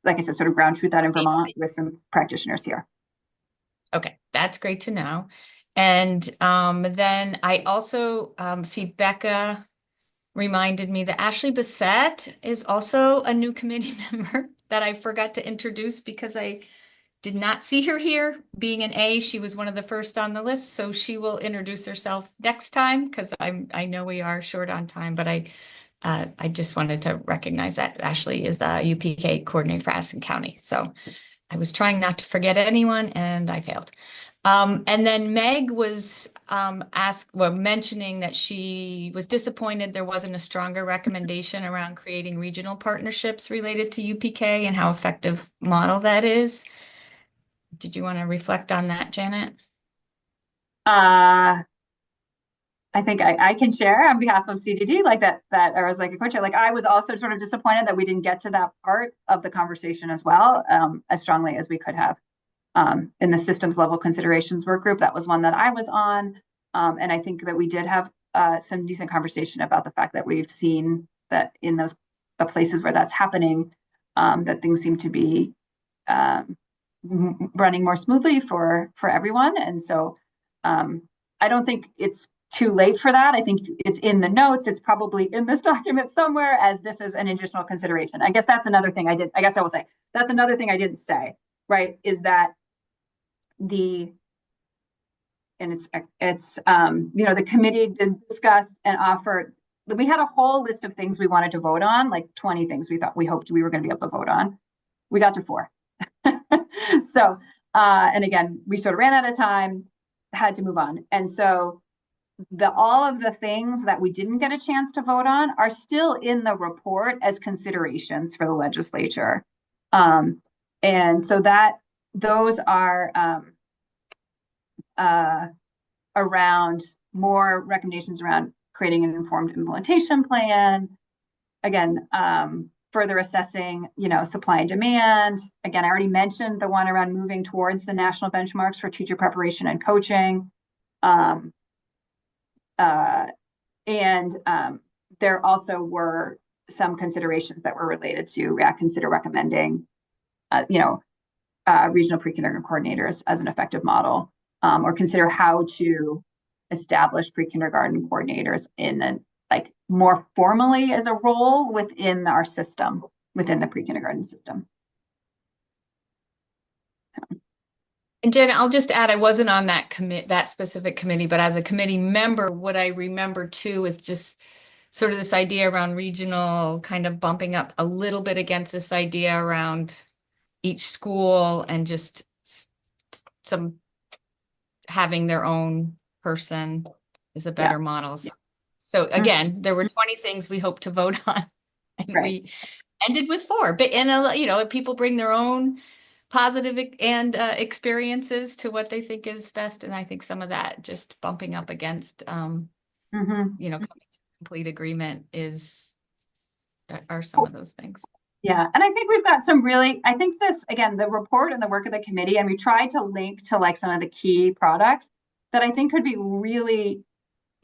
like I said, sort of ground truth that in Vermont with some practitioners here. Okay, that's great to know. And then I also see Becca reminded me that Ashley Bissett is also a new committee member that I forgot to introduce because I did not see her here. Being an A, she was one of the first on the list, so she will introduce herself next time because I know we are short on time, but I just wanted to recognize that Ashley is the UPK coordinator for Addison County. So I was trying not to forget anyone and I failed. And then Meg was mentioning that she was disappointed there wasn't a stronger recommendation around creating regional partnerships related to UPK and how effective model that is. Did you want to reflect on that, Janet? I think I can share on behalf of CDD like that or as like a co-chair, like I was also sort of disappointed that we didn't get to that part of the conversation as well, as strongly as we could have. In the systems level considerations work group, that was one that I was on. And I think that we did have some decent conversation about the fact that we've seen that in the places where that's happening, that things seem to be running more smoothly for everyone. And so I don't think it's too late for that. I think it's in the notes. It's probably in this document somewhere as this is an additional consideration. I guess that's another thing I will say. That's another thing I didn't say, right? Is that the committee did discuss and offer, we had a whole list of things we wanted to vote on, like 20 things we hoped we were going to be able to vote on. We got to 4. So, and again, we sort of ran out of time, had to move on. And so all of the things that we didn't get a chance to vote on are still in the report as considerations for the legislature. And so those are around more recommendations around creating an informed implementation plan. Again, further assessing, supply and demand. Again, I already mentioned the one around moving towards the national benchmarks for teacher preparation and coaching. There also were some considerations that were related to consider recommending, regional pre-kindergarten coordinators as an effective model, or consider how to establish pre-kindergarten coordinators more formally as a role within our system, within the pre-kindergarten system. And Jen, I'll just add, I wasn't on that specific committee, but as a committee member, what I remember too is just sort of this idea around regional kind of bumping up a little bit against this idea around each school and just some having their own person is a better model. So again, there were 20 things we hoped to vote on, and we ended with 4. But people bring their own positive and experiences to what they think is best, and I think some of that just bumping up against, coming to complete agreement are some of those things. Yeah, and I think we've got I think this, again, the report and the work of the committee, and we tried to link to some of the key products that I think could be really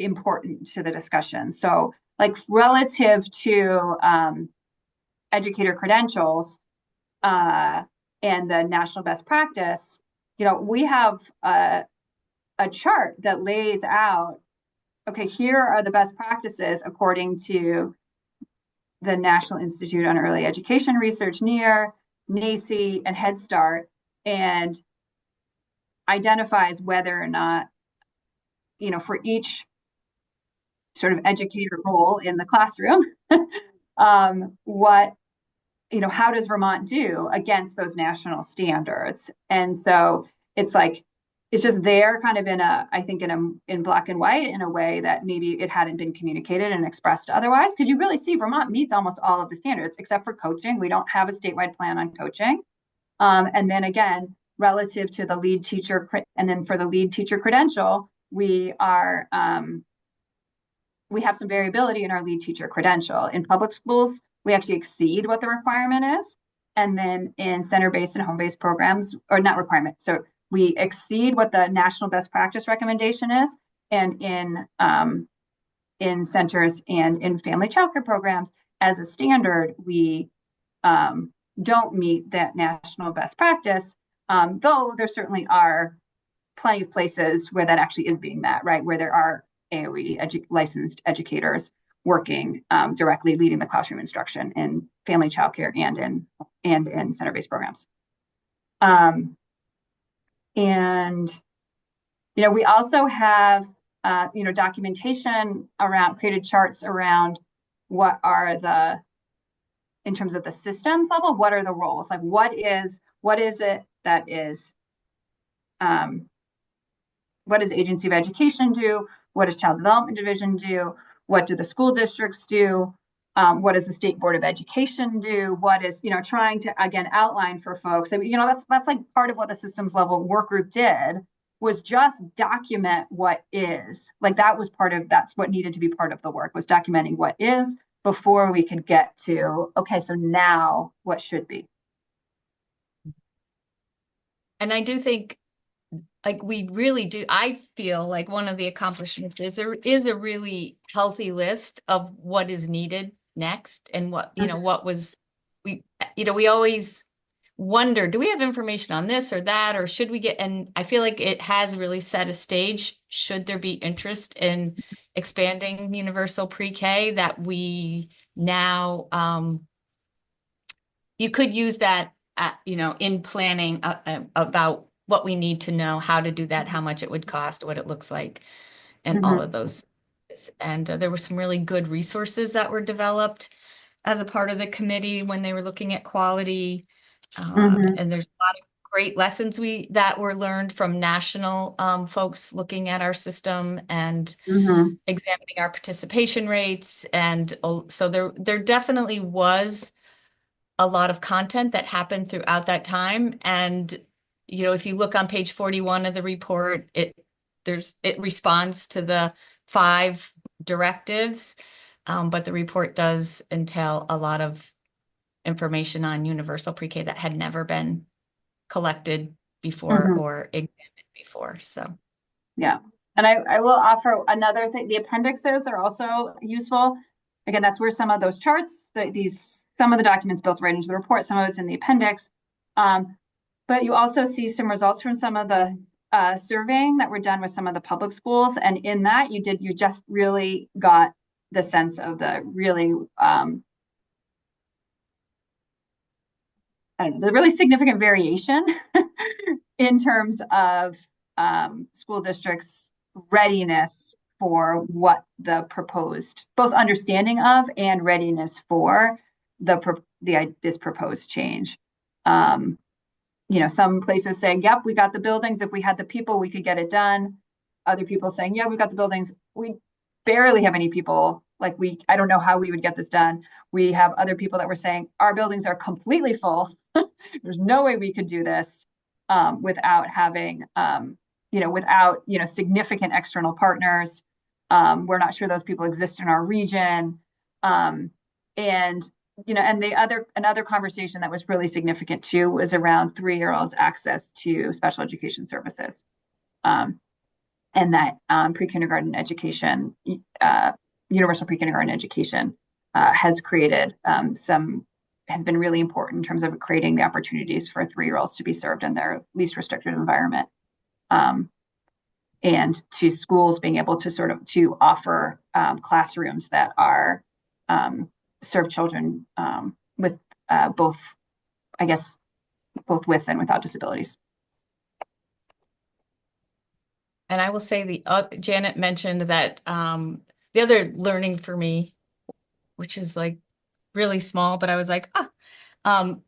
important to the discussion. So relative to educator credentials and the national best practice, we have a chart that lays out, okay, here are the best practices according to the National Institute on Early Education Research, NIER, NAEYC, and Head Start, and identifies whether or not, for each sort of educator role in the classroom, how does Vermont do against those national standards? And so it's just there kind of in black and white in a way that maybe it hadn't been communicated and expressed otherwise, because you really see Vermont meets almost all of the standards except for coaching. We don't have a statewide plan on coaching. And then again, relative to the lead teacher, and then for the lead teacher credential, we have some variability in our lead teacher credential. In public schools, we actually exceed what the requirement is. And then in center-based and home-based programs, or not requirement, so we exceed what the national best practice recommendation is. And in centers and in family childcare programs, as a standard, we don't meet that national best practice, though there certainly are plenty of places where that actually is being met, right? Where there are AOE licensed educators working directly leading the classroom instruction in family childcare and in center-based programs. We also have documentation around, created charts around what are in terms of the systems level, what are the roles? What is it that is, what does Agency of Education do? What does Child Development Division do? What do the school districts do? What does the State Board of Education do? What is, trying to, again, outline for folks that, that's part of what the systems level work group did, was just document what is. Like that's what needed to be part of the work, was documenting what is before we could get to, okay, so now what should be. And I do think, like, we really do, I feel like one of the accomplishments is there is a really healthy list of what is needed next, and what, what was, we always wonder, do we have information on this or that, or should we get, and I feel like it has really set a stage, should there be interest in expanding universal pre-K, that we now, you could use that, in planning about what we need to know, how to do that, how much it would cost, what it looks like, and all of those. And there were some really good resources that were developed as a part of the committee when they were looking at quality. And there's a lot of great lessons that were learned from national folks looking at our system and examining our participation rates. And so there definitely was a lot of content that happened throughout that time. And if you look on page 41 of the report, it responds to the 5 directives, but the report does entail a lot of information on universal pre-K that had never been collected before or examined before. So, yeah. And I will offer another thing. The appendixes are also useful. Again, that's where some of those charts, some of the documents built right into the report, some of it's in the appendix. But you also see some results from some of the surveying that were done with some of the public schools. And in that, you just really got the sense of the really, the really significant variation in terms of school districts' readiness for what the proposed, both understanding of and readiness for this proposed change. Some places saying, yep, we got the buildings. If we had the people, we could get it done. Other people saying, yeah, we got the buildings. We barely have any people. I don't know how we would get this done. We have other people that were saying, our buildings are completely full. There's no way we could do this without having, significant external partners. We're not sure those people exist in our region. Another conversation that was really significant too was around 3-year-olds' access to special education services. And that pre-kindergarten education, universal pre-kindergarten education has been really important in terms of creating the opportunities for 3-year-olds to be served in their least restricted environment. And to schools being able to offer classrooms that are serve children with both with and without disabilities. And I will say Janet mentioned that the other learning for me, which is really small, but I was like,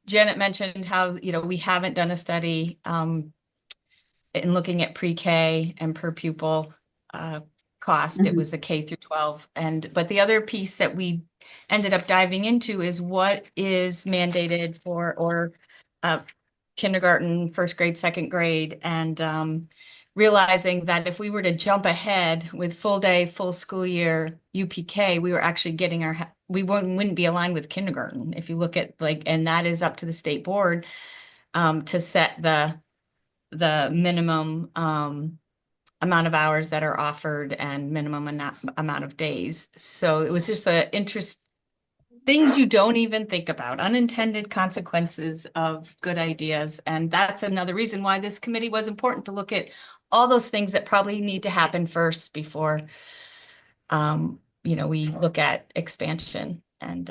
Janet mentioned how, we haven't done a study in looking at pre-K and per pupil cost. It was a K through 12. But the other piece that we ended up diving into is what is mandated for kindergarten, first grade, second grade, and realizing that if we were to jump ahead with full day, full school year UPK, we were actually we wouldn't be aligned with kindergarten. If you look at and that is up to the state board to set the minimum amount of hours that are offered and minimum amount of days. So it was just things you don't even think about, unintended consequences of good ideas. And that's another reason why this committee was important, to look at all those things that probably need to happen first before we look at expansion and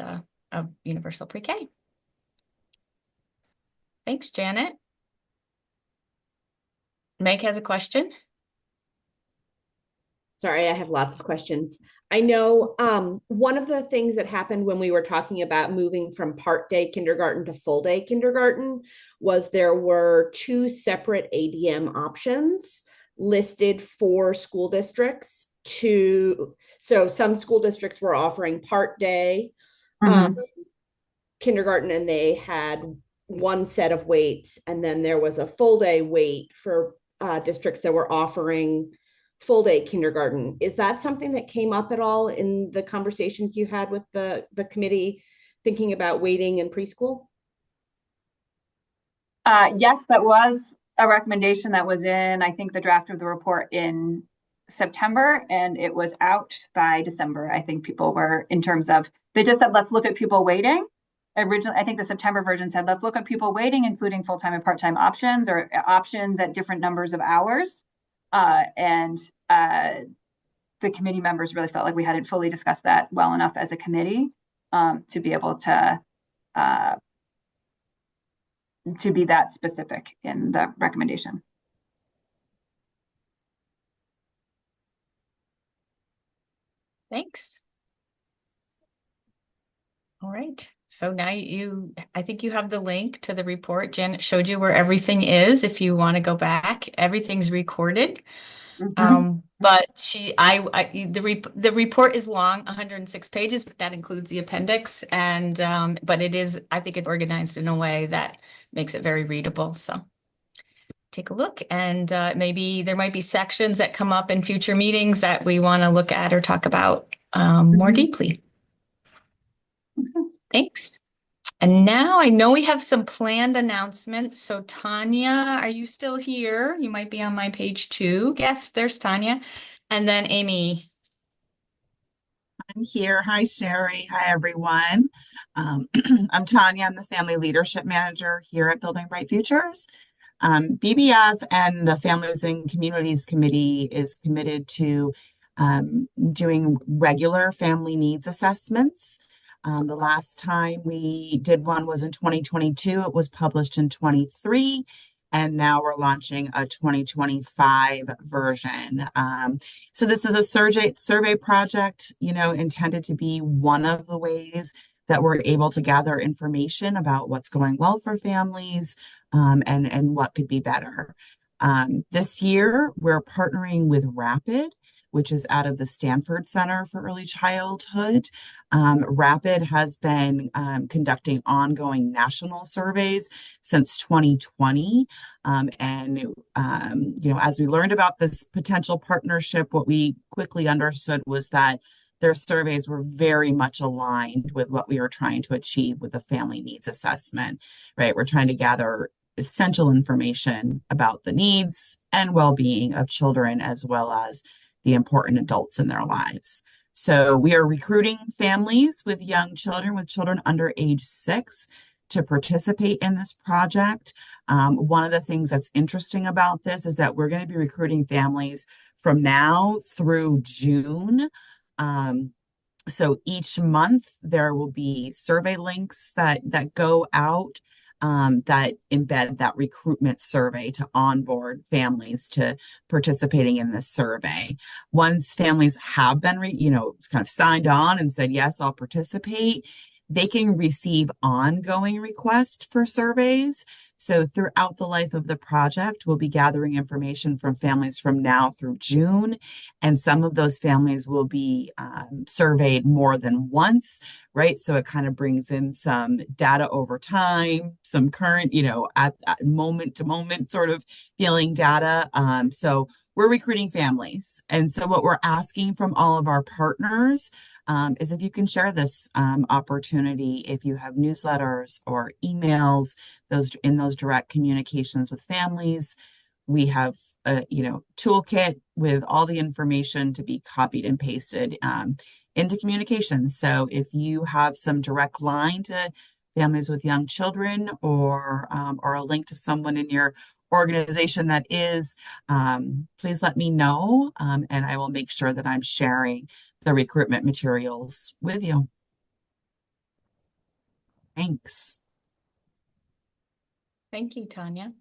of universal pre-K. Thanks, Janet. Meg has a question. Sorry, I have lots of questions. I know one of the things that happened when we were talking about moving from part day kindergarten to full day kindergarten was there were 2 separate ADM options listed for school districts. So some school districts were offering part day kindergarten, and they had one set of weights, and then there was a full day weight for districts that were offering full day kindergarten. Is that something that came up at all in the conversations you had with the committee thinking about waiting in preschool? Yes, that was a recommendation that was in, I think, the draft of the report in September, and it was out by December. I think people were, in terms of, they just said, let's look at people waiting. Originally, I think the September version said, let's look at people waiting, including full-time and part-time options, or options at different numbers of hours. The committee members really felt like we hadn't fully discussed that well enough as a committee to be able to be that specific in the recommendation. Thanks. All right. So now I think you have the link to the report. Janet showed you where everything is. If you want to go back, everything's recorded. But the report is long, 106 pages, but that includes the appendix. And, but I think it's organized in a way that makes it very readable. So take a look, and maybe there might be sections that come up in future meetings that we want to look at or talk about more deeply. Thanks. And now I know we have some planned announcements. So Tanya, are you still here? You might be on my page too. Yes, there's Tanya. And then Amy. I'm here. Hi, Sherry. Hi, everyone. I'm Tanya. I'm the Family Leadership Manager here at Building Bright Futures. BBF and the Families and Communities Committee is committed to doing regular family needs assessments. The last time we did one was in 2022. It was published in 23, and now we're launching a 2025 version. So this is a survey project, intended to be one of the ways that we're able to gather information about what's going well for families, and what could be better. This year, we're partnering with Rapid, which is out of the Stanford Center for Early Childhood. Rapid has been conducting ongoing national surveys since 2020. As we learned about this potential partnership, what we quickly understood was that their surveys were very much aligned with what we were trying to achieve with the family needs assessment, right? We're trying to gather essential information about the needs and well-being of children, as well as the important adults in their lives. So we are recruiting families with young children, with children under age 6, to participate in this project. One of the things that's interesting about this is that we're going to be recruiting families from now through June. So each month there will be survey links that go out that embed that recruitment survey to onboard families to participating in this survey. Once families have been, kind of signed on and said, yes, I'll participate, they can receive ongoing requests for surveys. So throughout the life of the project, we'll be gathering information from families from now through June. And some of those families will be surveyed more than once, right? So it kind of brings in some data over time, some current, at moment to moment sort of feeling data. So we're recruiting families. And so what we're asking from all of our partners is if you can share this opportunity, if you have newsletters or emails, those direct communications with families. We have a toolkit with all the information to be copied and pasted into communication. So if you have some direct line to families with young children, or a link to someone in your organization that is, please let me know, and I will make sure that I'm sharing the recruitment materials with you. Thanks. Thank you, Tanya.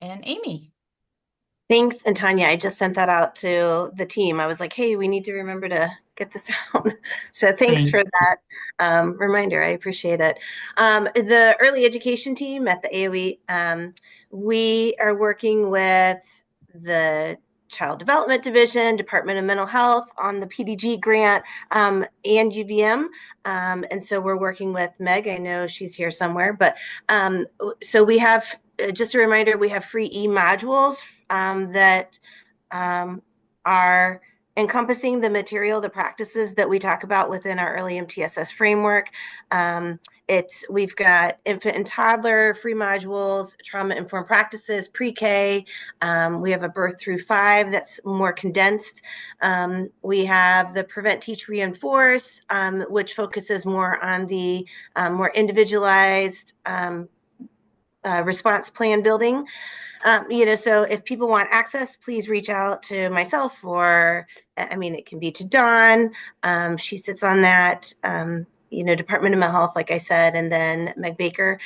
And Amy. Thanks. And Tanya, I just sent that out to the team. I was like, hey, we need to remember to get this out. So thanks for that reminder. I appreciate it. The early education team at the AOE, we are working with the Child Development Division, Department of Mental Health on the PDG grant, and UVM. And so we're working with Meg. I know she's here somewhere, but so we have just a reminder, we have free e-modules that are encompassing the material, the practices that we talk about within our early MTSS framework. We've got infant and toddler free modules, trauma-informed practices, pre-K. We have a birth through 5 that's more condensed. We have the Prevent, Teach, Reinforce, which focuses more on the more individualized response plan building. So if people want access, please reach out to myself, or it can be to Dawn. She sits on that, Department of Mental Health, like I said, and then Meg Baker.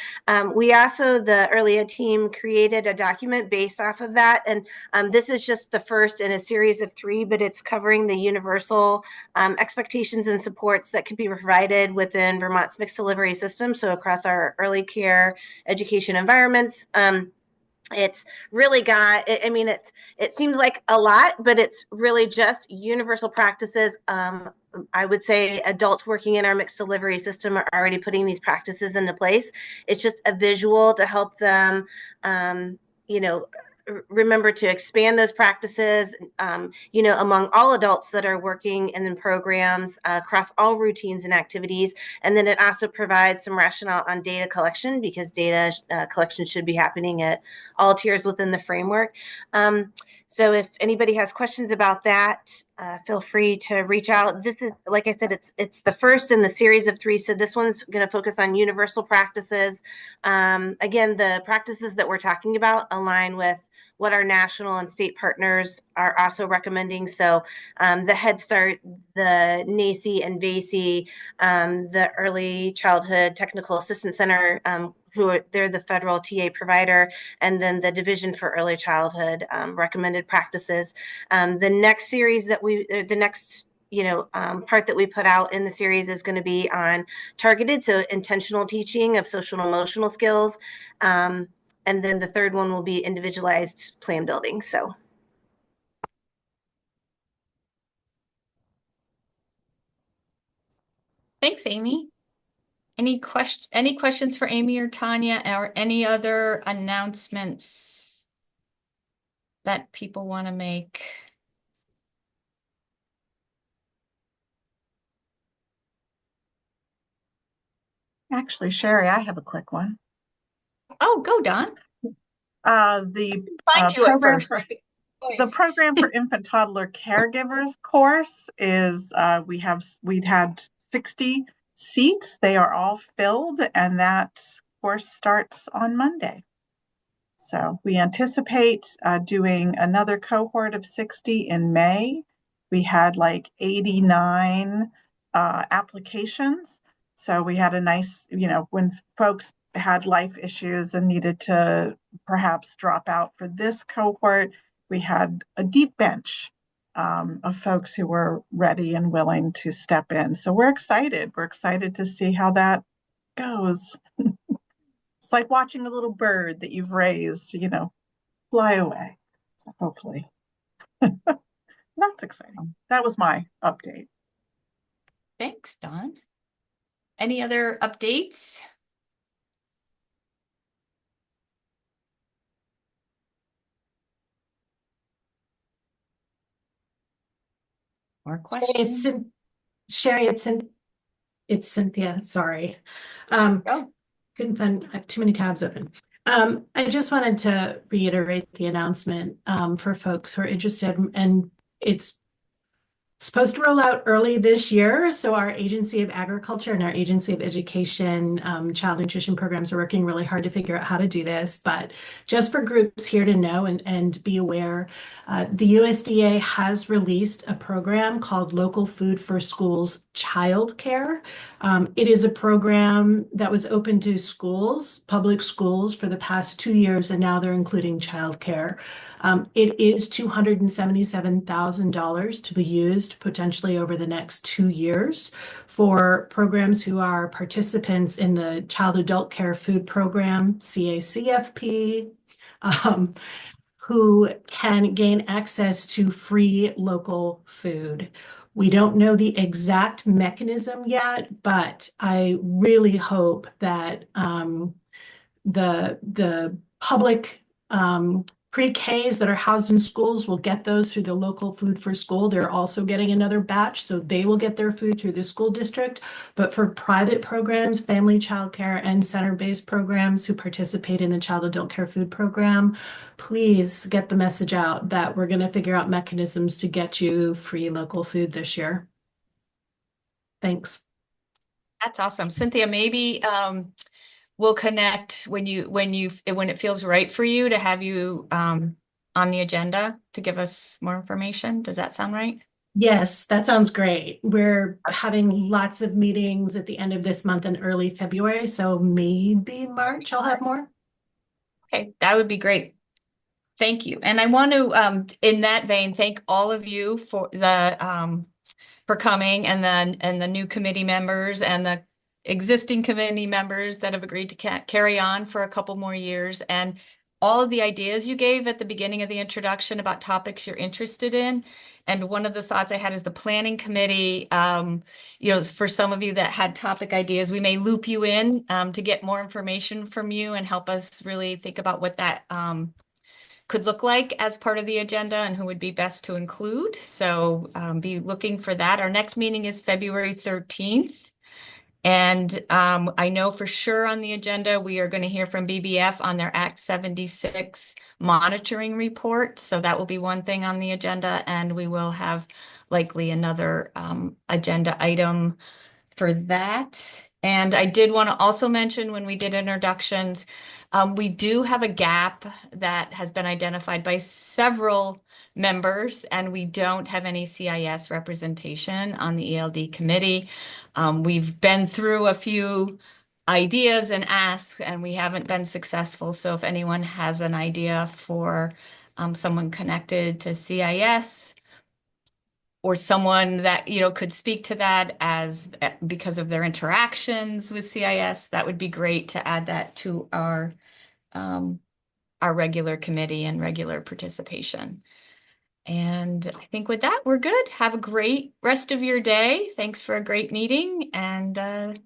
We also, the early ed team, created a document based off of that. And this is just the first in a series of 3, but it's covering the universal expectations and supports that can be provided within Vermont's mixed delivery system. So across our early care education environments. It's really got, it seems like a lot, but it's really just universal practices. I would say adults working in our mixed delivery system are already putting these practices into place. It's just a visual to help them, remember to expand those practices, among all adults that are working in programs across all routines and activities. And then it also provides some rationale on data collection, because data collection should be happening at all tiers within the framework. So if anybody has questions about that, feel free to reach out. This is, like I said, it's the first in the series of 3. So this one's going to focus on universal practices. Again, the practices that we're talking about align with what our national and state partners are also recommending. So the Head Start, the NACI and VACI, the Early Childhood Technical Assistance Center, they're the federal TA provider, and then the Division for Early Childhood recommended practices. The next series that part that we put out in the series is going to be on targeted, so intentional teaching of social and emotional skills. And then the third one will be individualized plan building. So. Thanks, Amy. Any questions for Amy or Tanya, or any other announcements that people want to make? Actually, Sherry, I have a quick one. Oh, go, Dawn. The program for infant toddler caregivers course is we'd had 60 seats. They are all filled, and that course starts on Monday. So we anticipate doing another cohort of 60 in May. We had like 89 applications. So we had a nice, when folks had life issues and needed to perhaps drop out for this cohort, we had a deep bench of folks who were ready and willing to step in. So we're excited. We're excited to see how that goes. It's like watching a little bird that you've raised, fly away. So hopefully. That's exciting. That was my update. Thanks, Dawn. Any other updates? More questions? Sherry, it's Cynthia. Sorry. Couldn't find, I have too many tabs open. I just wanted to reiterate the announcement for folks who are interested, and it's supposed to roll out early this year. So our Agency of Agriculture and our Agency of Education child nutrition programs are working really hard to figure out how to do this. But just for groups here to know and be aware, the USDA has released a program called Local Food for Schools Childcare. It is a program that was open to schools, public schools, for the past 2 years, and now they're including childcare. It is $277,000 to be used potentially over the next 2 years for programs who are participants in the Child Adult Care Food Program, CACFP, who can gain access to free local food. We don't know the exact mechanism yet, but I really hope that the public pre-Ks that are housed in schools will get those through the local Food for School. They're also getting another batch, so they will get their food through the school district. But for private programs, family childcare, and center-based programs who participate in the Child Adult Care Food Program, please get the message out that we're going to figure out mechanisms to get you free local food this year. Thanks. That's awesome. Cynthia, maybe we'll connect when it feels right for you to have you on the agenda to give us more information. Does that sound right? Yes, that sounds great. We're having lots of meetings at the end of this month and early February, so maybe March I'll have more. Okay, that would be great. Thank you. And I want to, in that vein, thank all of you for coming, and the new committee members and the existing committee members that have agreed to carry on for a couple more years, and all of the ideas you gave at the beginning of the introduction about topics you're interested in. And one of the thoughts I had is the planning committee, for some of you that had topic ideas, we may loop you in to get more information from you and help us really think about what that could look like as part of the agenda and who would be best to include. So be looking for that. Our next meeting is February 13th. And I know for sure on the agenda, we are going to hear from BBF on their Act 76 monitoring report. So that will be one thing on the agenda. And we will have likely another agenda item for that. And I did want to also mention when we did introductions, we do have a gap that has been identified by several members, and we don't have any CIS representation on the ELD committee. We've been through a few ideas and asks, and we haven't been successful. So if anyone has an idea for someone connected to CIS, or someone that could speak to that because of their interactions with CIS, that would be great to add that to our regular committee and regular participation. And I think with that, we're good. Have a great rest of your day. Thanks for a great meeting, and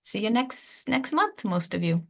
see you next month, most of you.